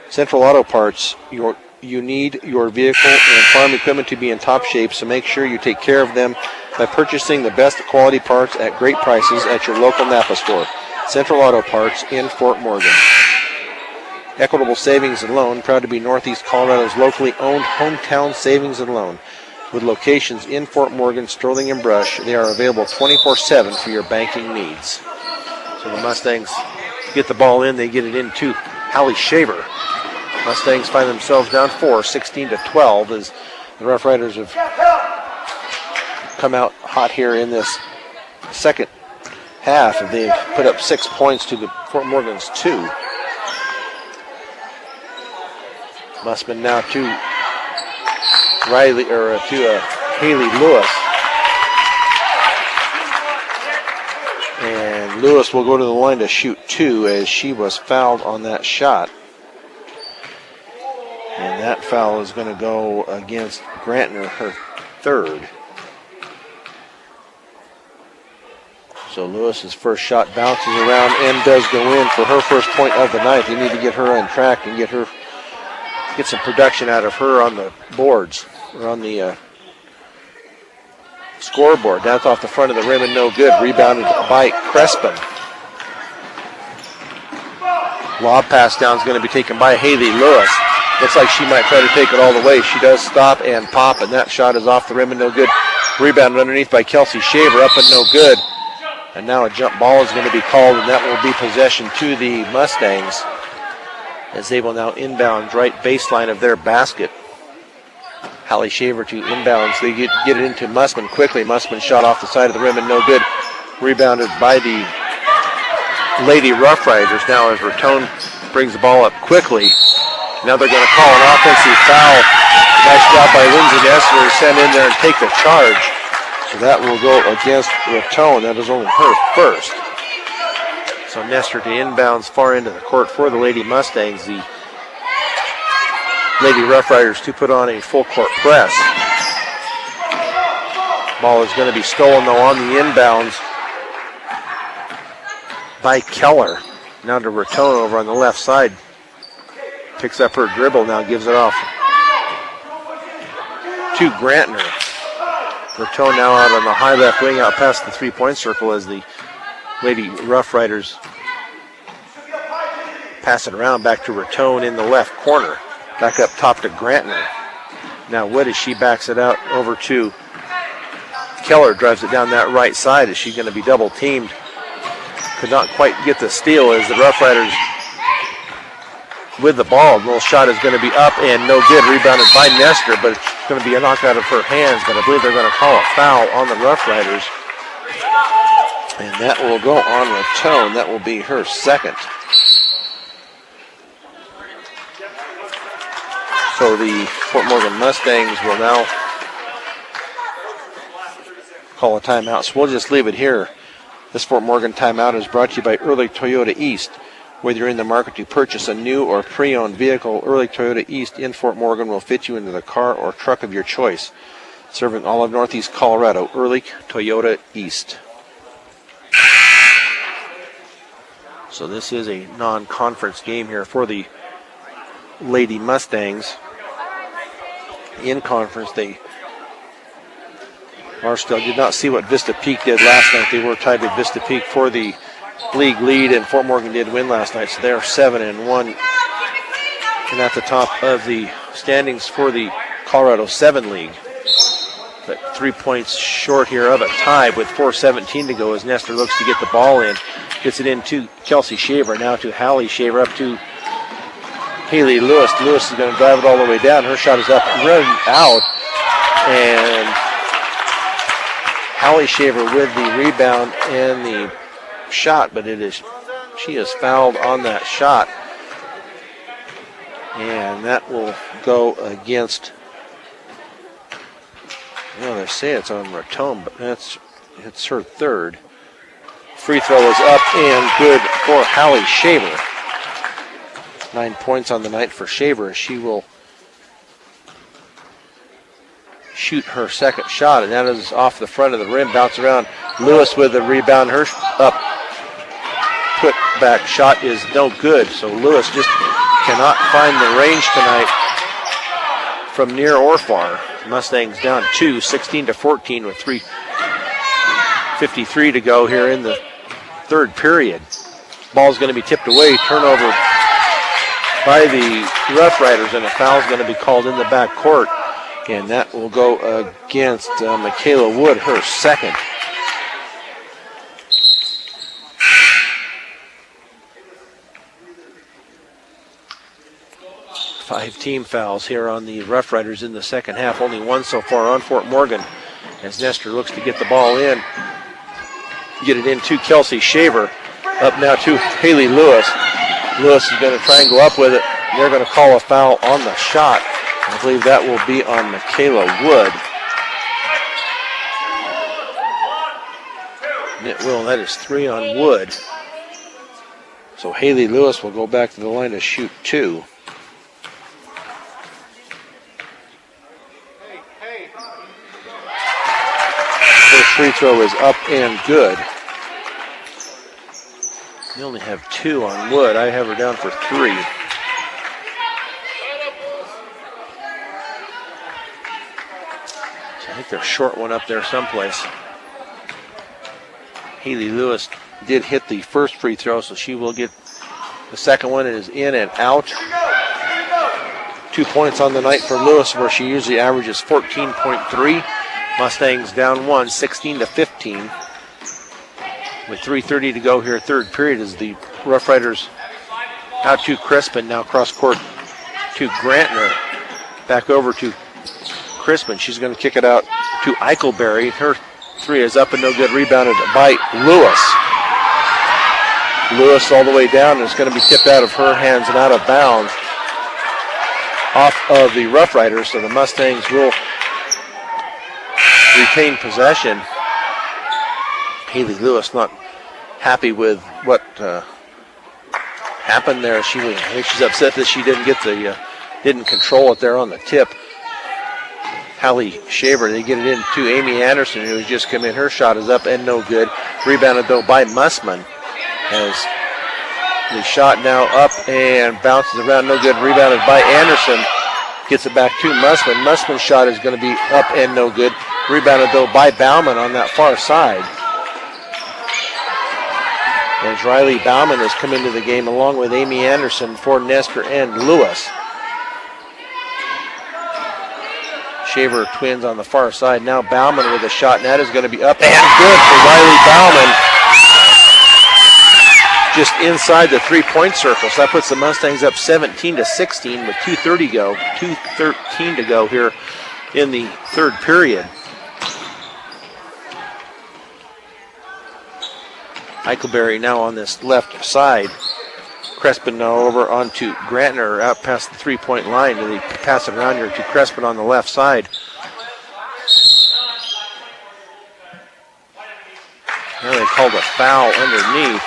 Central Auto Parts, you need your vehicle and farm equipment to be in top shape, so make sure you take care of them by purchasing the best quality parts at great prices at your local Napa store. Central Auto Parts in Fort Morgan. Equitable Savings and Loan, proud to be Northeast Colorado's locally owned hometown savings and loan. With locations in Fort Morgan, Sterling, and Brush, they are available 24/7 for your banking needs. So the Mustangs get the ball in, they get it into Hallie Shaver. Mustangs find themselves down 4, 16-12, as the Rough Riders have come out hot here in this second half. They've put up 6 points to the Fort Morgan's 2. Mussman now to Haley Lewis. And Lewis will go to the line to shoot 2 as she was fouled on that shot. And that foul is going to go against Grantner, her third. So Lewis's first shot bounces around and does go in for her first point of the night. They need to get her on track and get some production out of her on the boards, or on the scoreboard. That's off the front of the rim and no good. Rebounded by Crespin. Lob pass down is going to be taken by Haley Lewis. Looks like she might try to take it all the way. She does stop and pop, and that shot is off the rim and no good. Rebounded underneath by Kelsey Shaver, up and no good. And now a jump ball is going to be called, and that will be possession to the Mustangs, as they will now inbound right baseline of their basket. Hallie Shaver to inbounds. They get it into Mussman quickly. Mussman shot off the side of the rim and no good. Rebounded by the Lady Rough Riders. Now as Raton brings the ball up quickly. Now they're going to call an offensive foul. Nice job by Lindsay Nestor to send in there and take the charge. So that will go against Raton. That is only her first. So Nestor to inbounds far into the court for the Lady Mustangs. The Lady Rough Riders to put on a full court press. Ball is going to be stolen though on the inbounds by Keller. Now to Raton over on the left side. Picks up her dribble now, gives it off to Grantner. Raton now out on the high left wing, out past the three-point circle as the Lady Rough Riders pass it around back to Raton in the left corner. Back up top to Grantner. Now Wood as she backs it out over to Keller drives it down that right side. Is she going to be double teamed? Could not quite get the steal as the Rough Riders with the ball. Little shot is going to be up and no good. Rebounded by Nestor, but it's going to be a knock out of her hands. But I believe they're going to call a foul on the Rough Riders. And that will go on Raton. That will be her second. So the Fort Morgan Mustangs will now call a timeout. So we'll just leave it here. This Fort Morgan timeout is brought to you by Ehrlich Toyota East. Whether you're in the market to purchase a new or pre-owned vehicle, Ehrlich Toyota East in Fort Morgan will fit you into the car or truck of your choice. Serving all of Northeast Colorado, Ehrlich Toyota East. So this is a non-conference game here for the Lady Mustangs. In conference, they Marshall did not see what Vista Peak did last night. They were tied with Vista Peak for the league lead, and Fort Morgan did win last night, so they are 7-1 and at the top of the standings for the Colorado 7 League. But 3 points short here of a tie with 4:17 to go as Nestor looks to get the ball in. Gets it in to Kelsey Shaver, now to Hallie Shaver, up to Haley Lewis. Lewis is going to drive it all the way down. Her shot is up, running out, and Hallie Shaver with the rebound and the shot, but she is fouled on that shot, and that will go against. Well, they say it's on Raton, but it's her third. Free throw is up and good for Hallie Shaver. 9 points on the night for Shaver. She will shoot her second shot, and that is off the front of the rim. Bounce around. Lewis with the rebound. Her up put back shot is no good. So Lewis just cannot find the range tonight from near or far. Mustangs down 2, 16-14 with 3:53 to go here in the third period. Ball's going to be tipped away. Turnover by the Rough Riders, and a foul is going to be called in the back court. And that will go against Michaela Wood, her second. Five team fouls here on the Rough Riders in the second half. Only one so far on Fort Morgan as Nestor looks to get the ball in. Get it in to Kelsey Shaver. Up now to Haley Lewis. Lewis is going to try and go up with it. They're going to call a foul on the shot. I believe that will be on Michaela Wood. And it will. That is 3 on Wood. So Haley Lewis will go back to the line to shoot 2. First free throw is up and good. You only have 2 on Wood. I have her down for 3. I think they're short one up there someplace. Haley Lewis did hit the first free throw, so she will get the second one. It is in and out. 2 points on the night for Lewis, where she usually averages 14.3. Mustangs down 1, 16-15. With 3:30 to go here, third period, as the Rough Riders out to Crispin, now cross court to Grantner. Back over to Crispin. She's going to kick it out to Eichelberry. Her 3 is up and no good. Rebounded by Lewis. Lewis all the way down, and it's going to be tipped out of her hands and out of bounds off of the Rough Riders. So the Mustangs will retain possession. Haley Lewis not happy with what happened there. I think she's upset that she didn't control it there on the tip. Hallie Shaver, they get it in to Amy Anderson, who has just come in. Her shot is up and no good. Rebounded though by Mussman, as the shot now up and bounces around, no good. Rebounded by Anderson, gets it back to Mussman. Mussman's shot is going to be up and no good. Rebounded though by Bauman on that far side. As Riley Bauman has come into the game along with Amy Anderson for Nestor and Lewis. Shaver twins on the far side. Now Bauman with a shot, and that is going to be up and good for Riley Bauman. Just inside the three-point circle. So that puts the Mustangs up 17-16 with 2:13 to go here in the third period. Eichelberry now on this left side. Crespin now over onto Grantner out past the three-point line. And they pass it around here to Crespin on the left side. Now they called a foul underneath.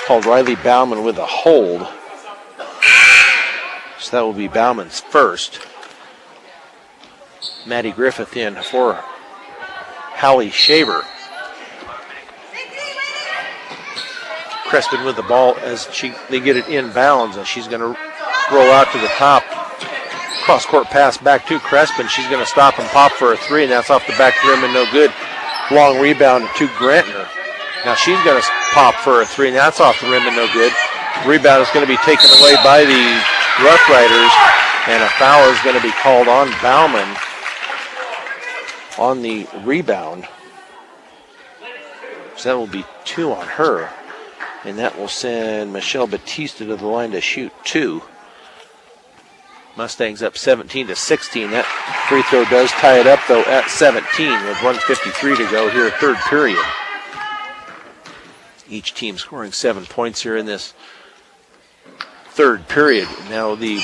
Called Riley Bauman with a hold. So that will be Bauman's first. Maddie Griffith in for Hallie Shaver. Crespin with the ball as they get it inbounds, and she's going to roll out to the top. Cross-court pass back to Crespin. She's going to stop and pop for a three, and that's off the back rim and no good. Long rebound to Grantner. Now she's going to pop for a three, and that's off the rim and no good. Rebound is going to be taken away by the Rough Riders, and a foul is going to be called on Bauman on the rebound. So that will be 2 on her. And that will send Michelle Batista to the line to shoot 2. Mustangs up 17-16. That free throw does tie it up, though, at 17 with 1:53 to go here, third period. Each team scoring 7 points here in this third period. Now the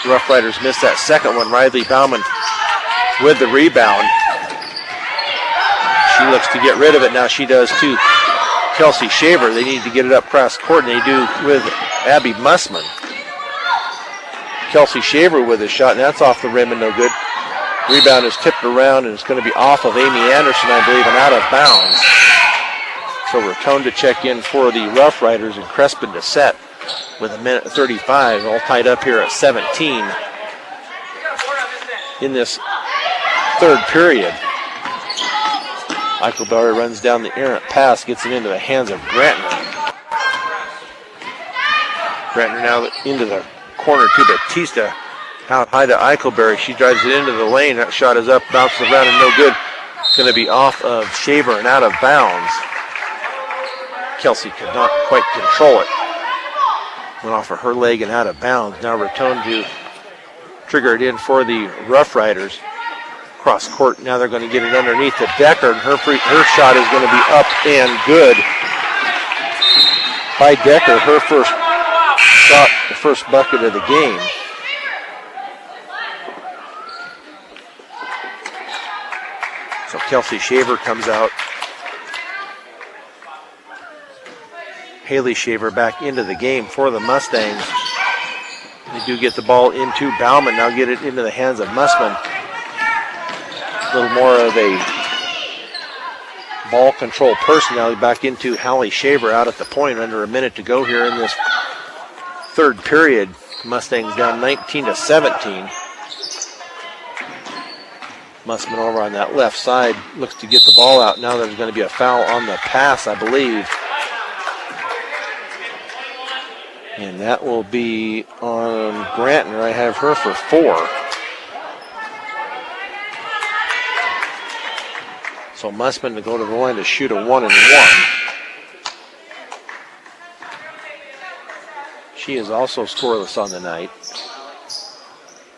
Rough Riders missed that second one. Riley Bauman with the rebound. She looks to get rid of it. Now she does too. Kelsey Shaver, they need to get it up cross court, and they do with Abby Mussman. Kelsey Shaver with a shot, and that's off the rim and no good. Rebound is tipped around, and it's going to be off of Amy Anderson, I believe, and out of bounds. So Raton to check in for the Rough Riders, and Crespin to set with 1:35, all tied up here at 17 in this third period. Eichelberry runs down the errant pass, gets it into the hands of Grantner. Grantner now into the corner to Batista. Out high to Eichelberry. She drives it into the lane. That shot is up, bounces around, and no good. Going to be off of Shaver and out of bounds. Kelsey could not quite control it. Went off of her leg and out of bounds. Now Raton to trigger it in for the Rough Riders. Cross court, now they're going to get it underneath to Decker, and her shot is going to be up and good by Decker. Her first shot, the first bucket of the game. So Kelsey Shaver comes out. Haley Shaver back into the game for the Mustangs. They do get the ball into Bauman, now get it into the hands of Mussman. A little more of a ball control personality back into Hallie Shaver out at the point. Under a minute to go here in this third period. Mustangs down 19-17. Mussman over on that left side looks to get the ball out. Now there's going to be a foul on the pass, I believe. And that will be on Grantner. I have her for 4. So Mussman to go to the line to shoot a 1-and-1. She is also scoreless on the night.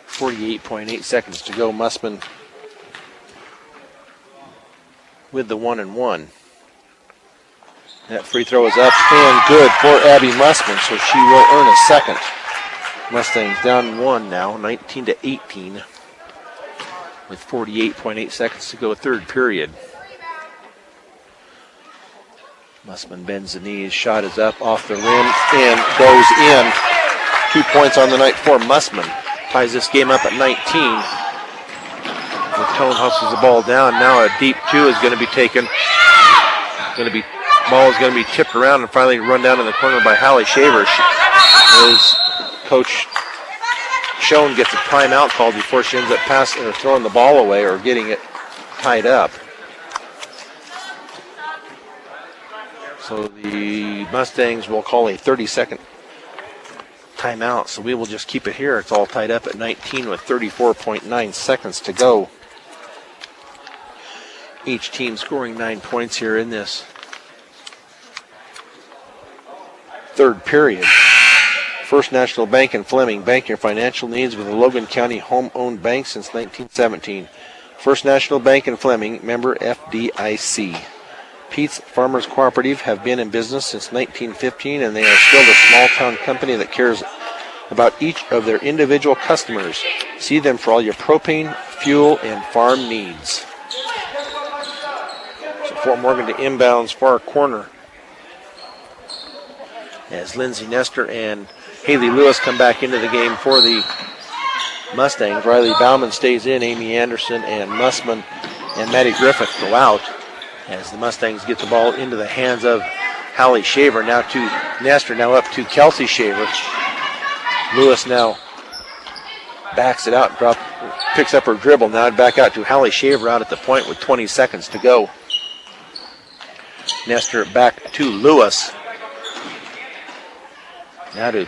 48.8 seconds to go. Mussman with the 1-and-1. That free throw is up and good for Abby Mussman, so she will earn a second. Mustangs down 1 now, 19-18, with 48.8 seconds to go, third period. Mussman bends the knees, shot is up off the rim and goes in. 2 points on the night for Mussman. Ties this game up at 19. Raton hustles the ball down. Now a deep 2 is going to be taken. Ball is going to be tipped around and finally run down in the corner by Hallie Shaver. As Coach Schoen gets a timeout called before she ends up passing or throwing the ball away or getting it tied up. So the Mustangs will call a 30-second timeout, so we will just keep it here. It's all tied up at 19 with 34.9 seconds to go. Each team scoring 9 points here in this third period. First National Bank in Fleming. Bank your financial needs with a Logan County home-owned bank since 1917. First National Bank in Fleming, member FDIC. Pete's Farmers Cooperative have been in business since 1915, and they are still the small-town company that cares about each of their individual customers. See them for all your propane, fuel, and farm needs. So Fort Morgan to inbounds far corner as Lindsay Nestor and Haley Lewis come back into the game for the Mustangs. Riley Bauman stays in. Amy Anderson and Mussman and Maddie Griffith go out as the Mustangs get the ball into the hands of Hallie Shaver. Now to Nestor, now up to Kelsey Shaver. Lewis now backs it out, picks up her dribble. Now back out to Hallie Shaver out at the point with 20 seconds to go. Nestor back to Lewis. Now to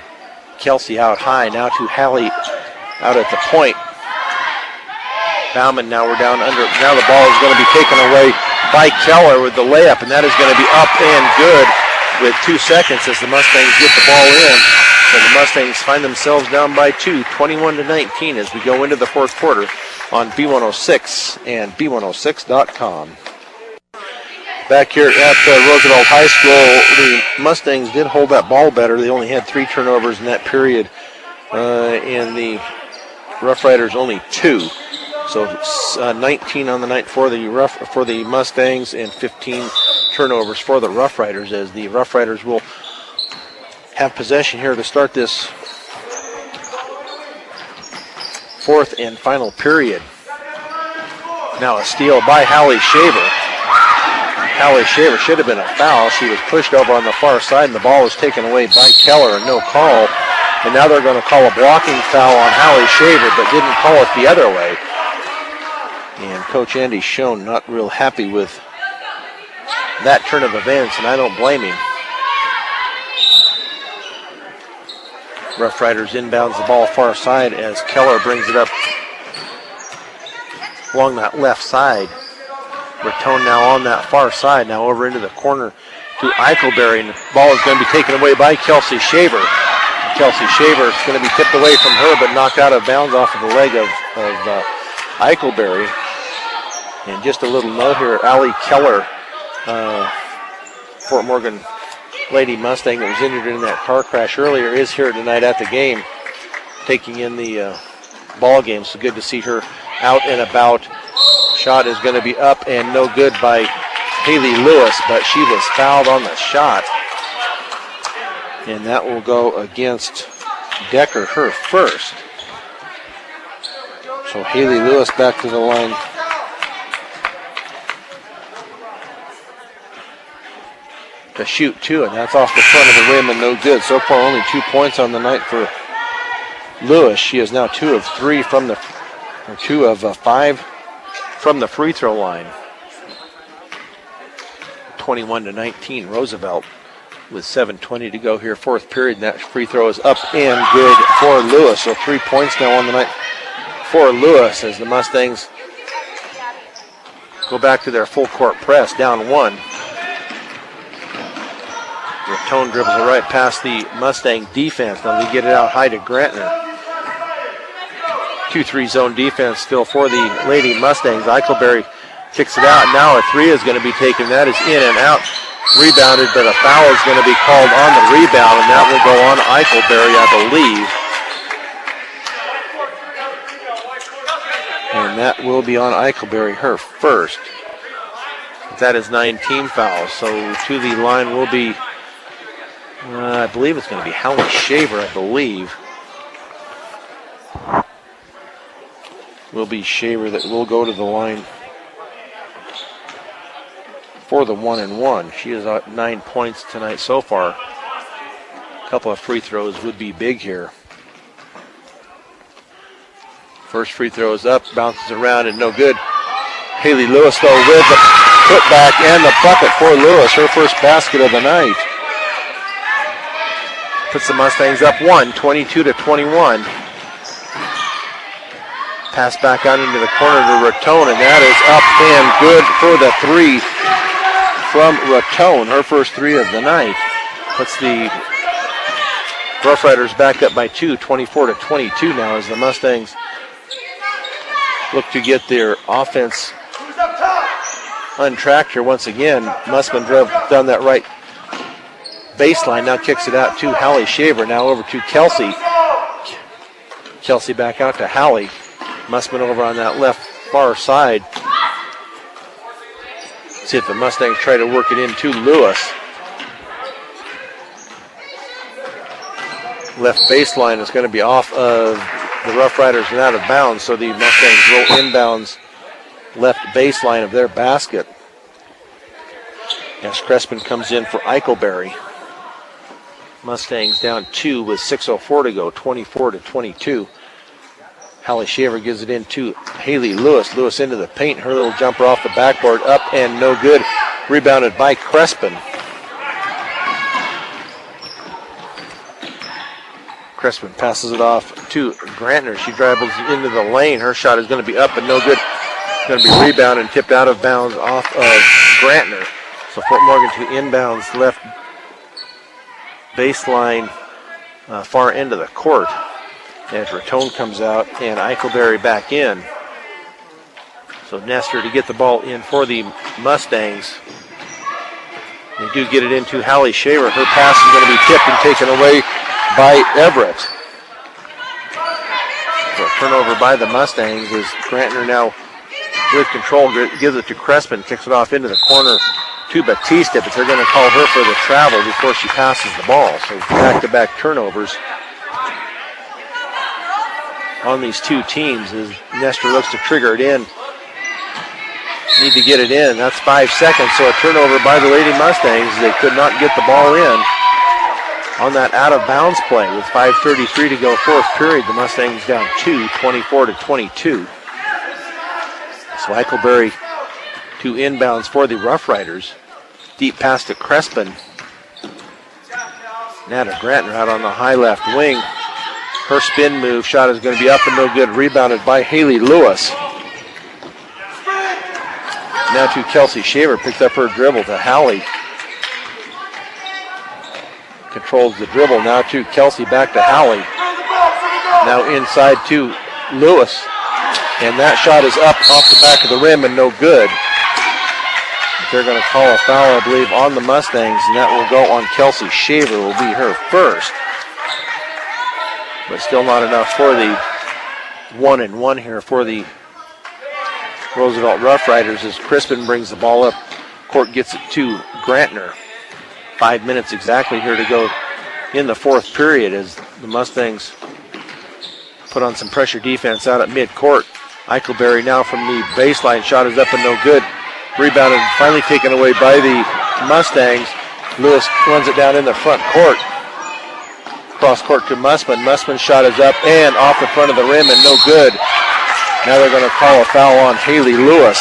Kelsey out high. Now to Hallie out at the point. Bauman, now we're down under. Now the ball is going to be taken away by Keller with the layup, and that is going to be up and good with 2 seconds as the Mustangs get the ball in. So the Mustangs find themselves down by 2, 21-19 as we go into the fourth quarter on B106 and B106.com. Back here at Roosevelt High School, the Mustangs did hold that ball better. They only had 3 turnovers in that period, and the Rough Riders only 2. So 19 on the night for the Mustangs and 15 turnovers for the Rough Riders, as the Rough Riders will have possession here to start this fourth and final period. Now a steal by Hallie Shaver. Hallie Shaver should have been a foul. She was pushed over on the far side, and the ball was taken away by Keller, and no call. And now they're going to call a blocking foul on Hallie Shaver, but didn't call it the other way. And Coach Andy Schoen not real happy with that turn of events, and I don't blame him. Rough Riders inbounds the ball far side as Keller brings it up along that left side. Raton now on that far side, now over into the corner to Eichelberry, and the ball is going to be taken away by Kelsey Shaver. Kelsey Shaver is going to be tipped away from her, but knocked out of bounds off of the leg of Eichelberry. And just a little note here, Allie Keller, Fort Morgan Lady Mustang that was injured in that car crash earlier, is here tonight at the game, taking in the ball game. So good to see her out and about. Shot is going to be up and no good by Haley Lewis, but she was fouled on the shot. And that will go against Decker, her first. So Haley Lewis back to the line. To shoot 2, and that's off the front of the rim and no good. So far only 2 points on the night for Lewis. She is now 2 of 3 from the, or 2 of 5 from the free throw line. 21-19, Roosevelt with 7:20 to go here, fourth period, and that free throw is up and good for Lewis. So 3 points now on the night for Lewis as the Mustangs go back to their full court press, down 1. Raton dribbles it right past the Mustang defense. Now they get it out high to Grantner. 2-3 zone defense still for the Lady Mustangs. Eichelberry kicks it out. Now a 3 is going to be taken. That is in and out. Rebounded, but a foul is going to be called on the rebound, and that will go on Eichelberry, I believe. And that will be on Eichelberry, her first. That is 9 team fouls. So to the line will be, I believe it's going to be Hallie Shaver, I believe. Will be Shaver that will go to the line for the 1-and-1. She has 9 points tonight so far. A couple of free throws would be big here. First free throw is up, bounces around, and no good. Haley Lewis, though, with the putback and the bucket for Lewis, her first basket of the night. puts the Mustangs up 22-21. Pass back out into the corner to Raton, and that is up and good for the three from Raton, her first three of the night. Puts the Rough Riders back up by 2, 24-22 now, as the Mustangs look to get their offense untracked here once again. Mussman drove down that right baseline, now kicks it out to Hallie Shaver, now over to Kelsey. Kelsey back out to Hallie. Mussman over on that left far side. See if the Mustangs try to work it into Lewis. Left baseline is going to be off of the Rough Riders and out of bounds, so the Mustangs roll inbounds left baseline of their basket. As Crespin comes in for Eichelberry. Mustangs down 2 with 6:04 to go, 24-22. Hallie Shaver gives it in to Haley Lewis. Lewis into the paint. Her little jumper off the backboard. Up and no good. Rebounded by Crespin. Crespin passes it off to Grantner. She dribbles into the lane. Her shot is going to be up and no good. Going to be rebounded and tipped out of bounds off of Grantner. So Fort Morgan to inbounds left baseline far end of the court. As Raton comes out and Eichelberry back in. So Nestor to get the ball in for the Mustangs. They do get it into Hallie Shaver. Her pass is going to be tipped and taken away by Everett. So a turnover by the Mustangs as Grantner now with control gives it to Crespin, kicks it off into the corner to Batista, but they're going to call her for the travel before she passes the ball. So back-to-back turnovers on these two teams as Nestor looks to trigger it in. Need to get it in. That's 5 seconds, so a turnover by the Lady Mustangs. They could not get the ball in on that out-of-bounds play with 5:33 to go, fourth period. The Mustangs down 2, 24-22. So Eichelberry to inbounds for the Rough Riders. Deep pass to Crespin. Now to Grantner out on the high left wing. Her spin move shot is going to be up and no good. Rebounded by Haley Lewis. Now to Kelsey Shaver. Picks up her dribble to Hallie. Controls the dribble. Now to Kelsey. Back to Hallie. Now inside to Lewis. And that shot is up off the back of the rim and no good. They're going to call a foul, I believe, on the Mustangs, and that will go on Kelsey Shaver. Will be her first. But still not enough for the 1-and-1 here for the Roosevelt Rough Riders as Crispin brings the ball up. Court gets it to Grantner. 5 minutes exactly here to go in the fourth period as the Mustangs put on some pressure defense out at midcourt. Eichelberry now from the baseline. Shot is up and no good. Rebounded, finally taken away by the Mustangs. Lewis runs it down in the front court. Cross court to Mussman. Mussman's shot is up and off the front of the rim and no good. Now they're going to call a foul on Haley Lewis.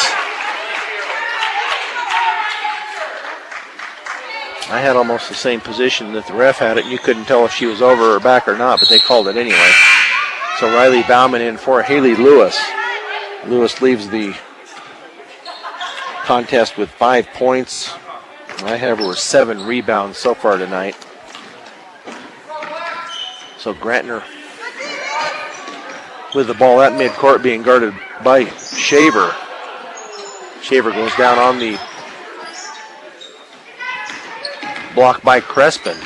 I had almost the same position that the ref had it, and you couldn't tell if she was over or back or not, but they called it anyway. So Riley Bauman in for Haley Lewis. Lewis leaves the contest with 5 points. I have her with 7 rebounds so far tonight. So Grantner with the ball at midcourt being guarded by Shaver. Shaver goes down on the block by Crespin.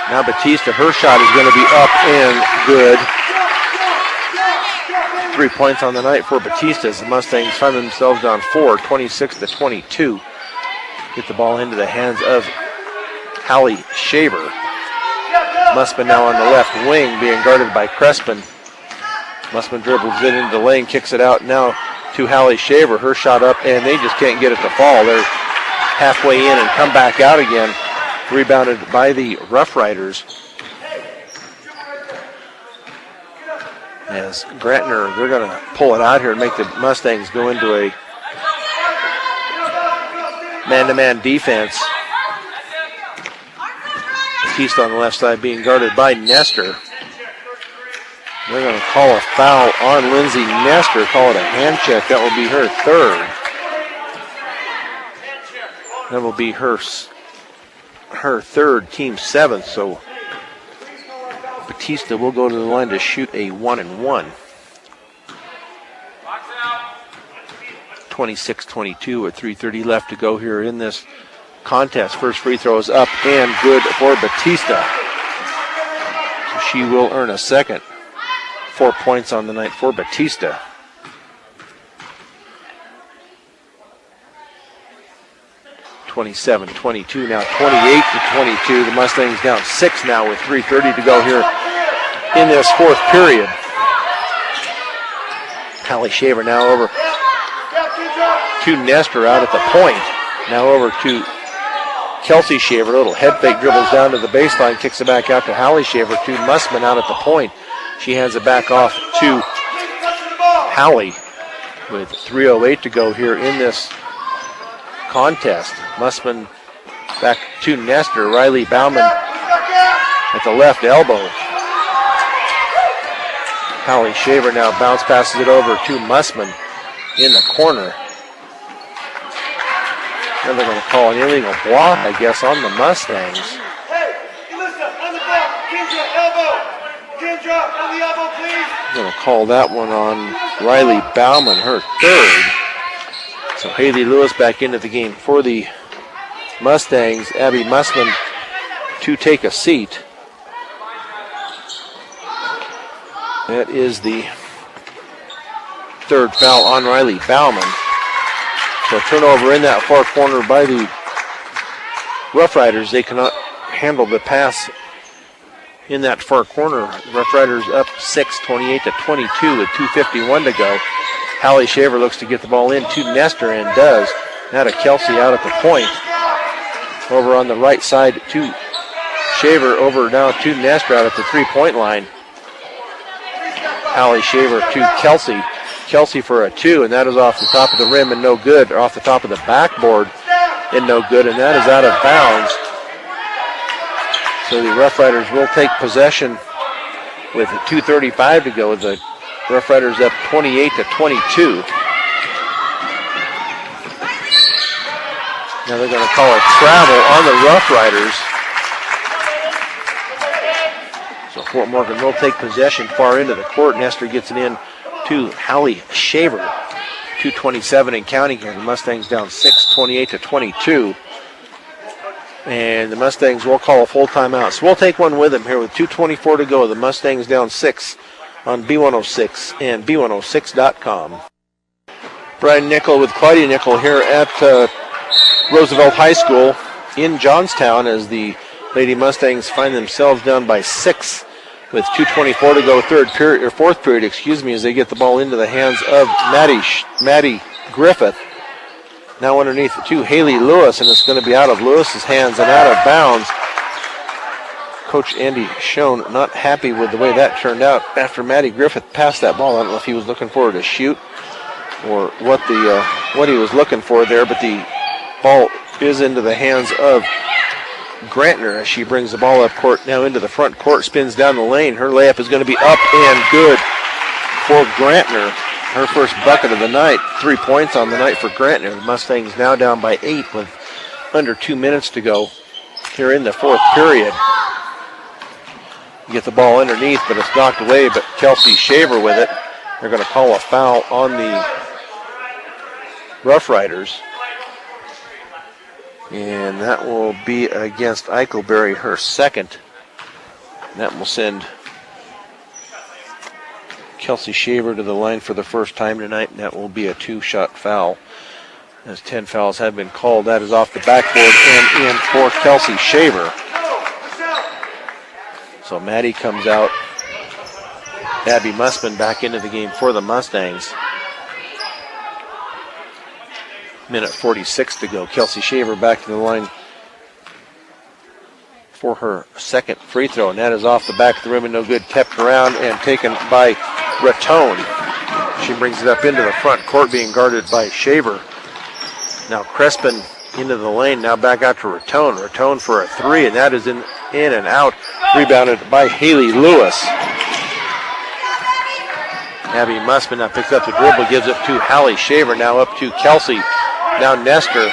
Now Batista, her shot is going to be up and good. 3 points on the night for Batista as the Mustangs find themselves down 4, 26-22. Get the ball into the hands of Hallie Shaver. Mussman now on the left wing being guarded by Crespin. Mussman dribbles it into the lane, kicks it out now to Hallie Shaver. Her shot up and they just can't get it to fall. They're halfway in and come back out again. Rebounded by the Rough Riders. As Grantner, they're going to pull it out here and make the Mustangs go into a man-to-man defense. Batista on the left side being guarded by Nestor. They're going to call a foul on Lindsay Nestor, call it a hand check. That will be her third. That will be her third, team seventh. So Batista will go to the line to shoot a 1-and-1. 26-22 with 3:30 left to go here in this contest. First free throw is up and good for Batista. So she will earn a second. 4 points on the night for Batista. (27-22) now 28-22. The Mustangs down 6 now with 3:30 to go here in this fourth period. Hallie Shaver now over to Nestor out at the point. Now over to Kelsey Shaver. A little head fake, dribbles down to the baseline, kicks it back out to Hallie Shaver to Mussman out at the point. She hands it back off to Hallie with 3:08 to go here in this contest. Mussman back to Nestor. Riley Bauman at the left elbow. Hallie Shaver now bounce passes it over to Mussman in the corner. Then they're going to call an illegal block, I guess, on the Mustangs. Hey, Elisa, on the ball. Kendra, elbow. Kendra, on the elbow, please. They're going to call that one on Riley Bauman, her third. So Haley Lewis back into the game for the Mustangs. Abby Mussman to take a seat. That is the third foul on Riley Bauman. So turnover in that far corner by the Rough Riders. They cannot handle the pass in that far corner. Rough Riders up 6, 28-22 with 2:51 to go. Hallie Shaver looks to get the ball in to Nestor and does. Now to Kelsey out at the point. Over on the right side to Shaver, over now to Nestor out at the three-point line. Hallie Shaver to Kelsey. Kelsey for a 2, and that is off the top of the rim and no good, or off the top of the backboard and no good, and that is out of bounds. So the Rough Riders will take possession with 2:35 to go. The Rough Riders up 28-22. Now they're going to call a travel on the Rough Riders. So Fort Morgan will take possession far into the court. Nestor gets it in to Hallie Shaver. 2:27 and counting here. The Mustangs down 6, 28-22. And the Mustangs will call a full timeout. So we'll take one with them here with 2:24 to go. The Mustangs down 6 on B106 and B106.com. Brian Nickel with Claudia Nickel here at Roosevelt High School in Johnstown as the Lady Mustangs find themselves down by 6 with 2:24 to go, fourth period, as they get the ball into the hands of Maddie Griffith. Now underneath to Haley Lewis, and it's going to be out of Lewis's hands and out of bounds. Coach Andy Schoen not happy with the way that turned out after Maddie Griffith passed that ball. I don't know if he was looking for her to shoot or what he was looking for there, but the ball is into the hands of Grantner as she brings the ball up court now into the front court, spins down the lane. Her layup is going to be up and good for Grantner. Her first bucket of the night, 3 points on the night for Grantner. The Mustangs now down by 8 with under 2 minutes to go here in the fourth period. Get the ball underneath, but it's knocked away, but Kelsey Shaver with it. They're going to call a foul on the Rough Riders. And that will be against Eichelberry, her second. And that will send Kelsey Shaver to the line for the first time tonight, and that will be a 2-shot foul. As 10 fouls have been called, that is off the backboard and in for Kelsey Shaver. So Maddie comes out. Abby Mussman back into the game for the Mustangs. Minute 46 to go. Kelsey Shaver back to the line for her second free throw, and that is off the back of the rim and no good. Kept around and taken by Raton. She brings it up into the front court, being guarded by Shaver. Now Crespin into the lane, now back out to Raton. Raton for a 3, and that is in and out. Rebounded by Haley Lewis. Abby Mussman now picks up the dribble, gives it to Hallie Shaver. Now up to Kelsey. Now Nestor.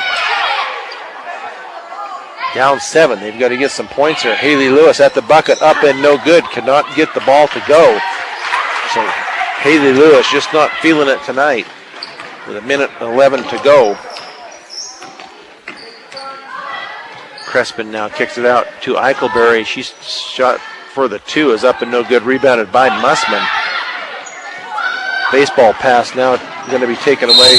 Down 7. They've got to get some points here. Haley Lewis at the bucket, up and no good. Cannot get the ball to go. So Haley Lewis just not feeling it tonight with 1:11 to go. Crespin now kicks it out to Eichelberry. She's shot for the 2 is up and no good. Rebounded by Mussman. Baseball pass now going to be taken away,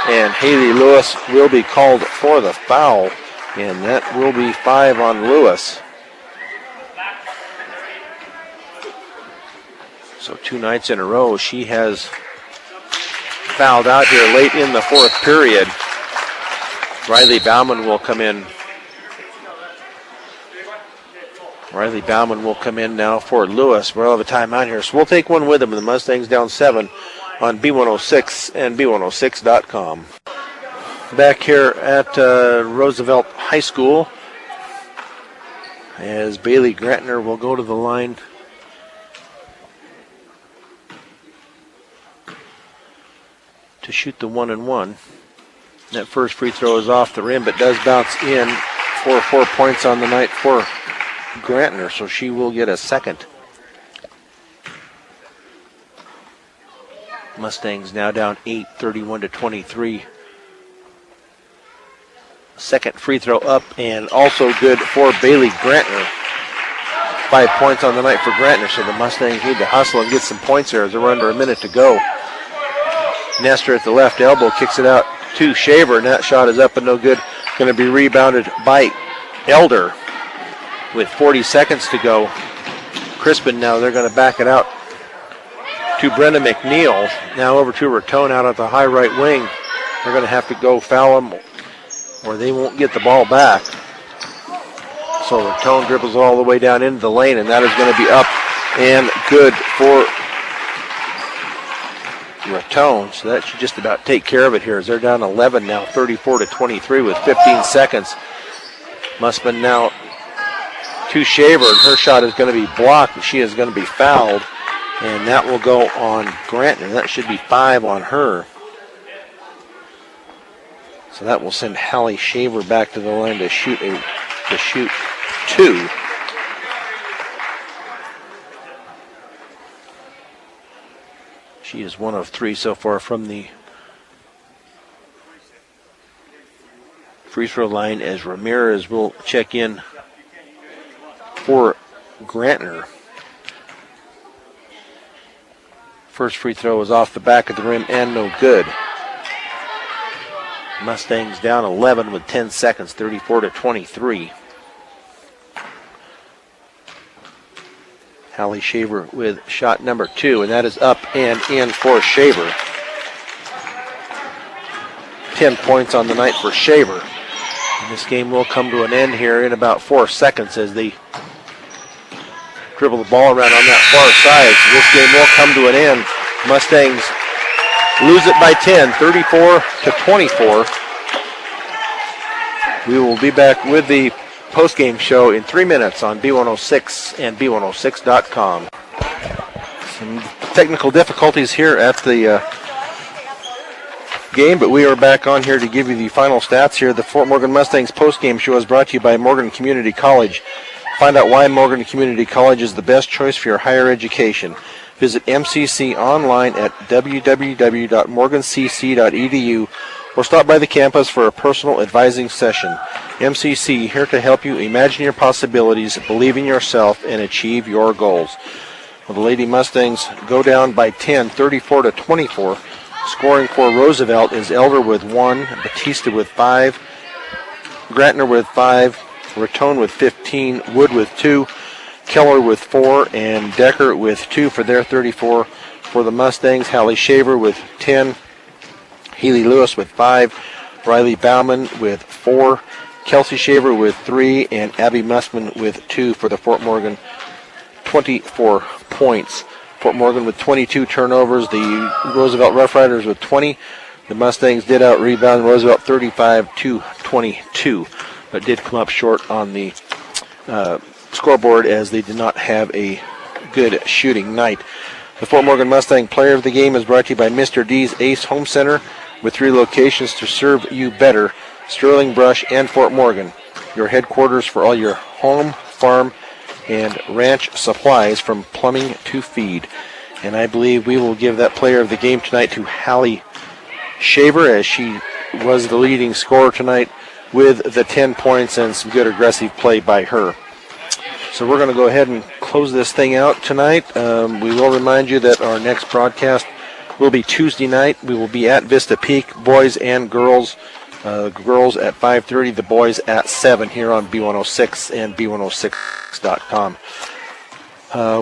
and Haley Lewis will be called for the foul, and that will be 5 on Lewis. So 2 nights in a row she has fouled out here late in the 4th period. Riley Bauman will come in. Riley Bauman will come in now for Lewis. We'll have a timeout here, so we'll take one with them. The Mustangs down 7 on B106 and B106.com. Back here at Roosevelt High School as Bailey Grantner will go to the line to shoot the 1-and-1. That first free throw is off the rim, but does bounce in for 4 points on the night for Grantner, so she will get a second. Mustangs now down 8, 31-23. Second free throw up and also good for Bailey Grantner. 5 points on the night for Grantner, so the Mustangs need to hustle and get some points here as they're under a minute to go. Nestor at the left elbow kicks it out to Shaver, and that shot is up and no good. Going to be rebounded by Elder with 40 seconds to go. Crispin now, they're going to back it out to Brenda McNeil. Now over to Ratone out at the high right wing. They're going to have to go foul him or they won't get the ball back. So Ratone dribbles all the way down into the lane, and that is going to be up and good for Ratone. So that should just about take care of it here as they're down 11 now, 34-23 with 15 seconds. Mussman now to Shaver, and her shot is going to be blocked, but she is going to be fouled, and that will go on Grantner. That should be 5 on her. So that will send Hallie Shaver back to the line to shoot 2. She is 1 of 3 so far from the free throw line as Ramirez will check in for Grantner. First free throw is off the back of the rim and no good. Mustangs down 11 with 10 seconds, 34-23. Hallie Shaver with shot number 2, and that is up and in for Shaver. 10 points on the night for Shaver. And this game will come to an end here in about 4 seconds as they dribble the ball around on that far side. So this game will come to an end. Mustangs lose it by 10, 34-24. We will be back with the post-game show in 3 minutes on B106 and B106.com. Some technical difficulties here at the game, but we are back on here to give you the final stats here. The Fort Morgan Mustangs post-game show is brought to you by Morgan Community College. Find out why Morgan Community College is the best choice for your higher education. Visit MCC online at www.morgancc.edu or stop by the campus for a personal advising session. MCC, here to help you imagine your possibilities, believe in yourself, and achieve your goals. Well, the Lady Mustangs go down by 10, 34-24. Scoring for Roosevelt is Elder with 1, Batista with 5, Grantner with 5, Ratone with 15, Wood with 2, Keller with 4, and Decker with 2 for their 34. For the Mustangs, Hallie Shaver with 10, Haley Lewis with 5, Riley Bauman with 4, Kelsey Shaver with 3, and Abby Mussman with 2 for the Fort Morgan 24 points. Fort Morgan with 22 turnovers, the Roosevelt Rough Riders with 20. The Mustangs did out-rebound Roosevelt 35-22, but did come up short on the scoreboard as they did not have a good shooting night. The Fort Morgan Mustang Player of the Game is brought to you by Mr. D's Ace Home Center with 3 locations to serve you better, Sterling, Brush, and Fort Morgan. Your headquarters for all your home, farm, and ranch supplies from plumbing to feed. And I believe we will give that Player of the Game tonight to Hallie Shaver, as she was the leading scorer tonight with the 10 points and some good aggressive play by her. So we're going to go ahead and close this thing out tonight. We will remind you that our next broadcast will be Tuesday night. We will be at Vista Peak, boys and girls. Girls at 5:30, the boys at 7 here on B106 and B106.com.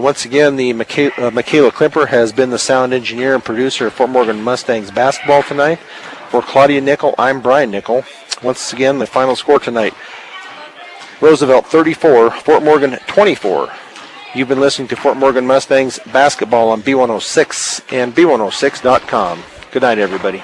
Once again, the Michaela Klimper has been the sound engineer and producer of Fort Morgan Mustangs basketball tonight. For Claudia Nickel, I'm Brian Nickel. Once again, the final score tonight, Roosevelt 34, Fort Morgan 24. You've been listening to Fort Morgan Mustangs basketball on B106 and B106.com. Good night, everybody.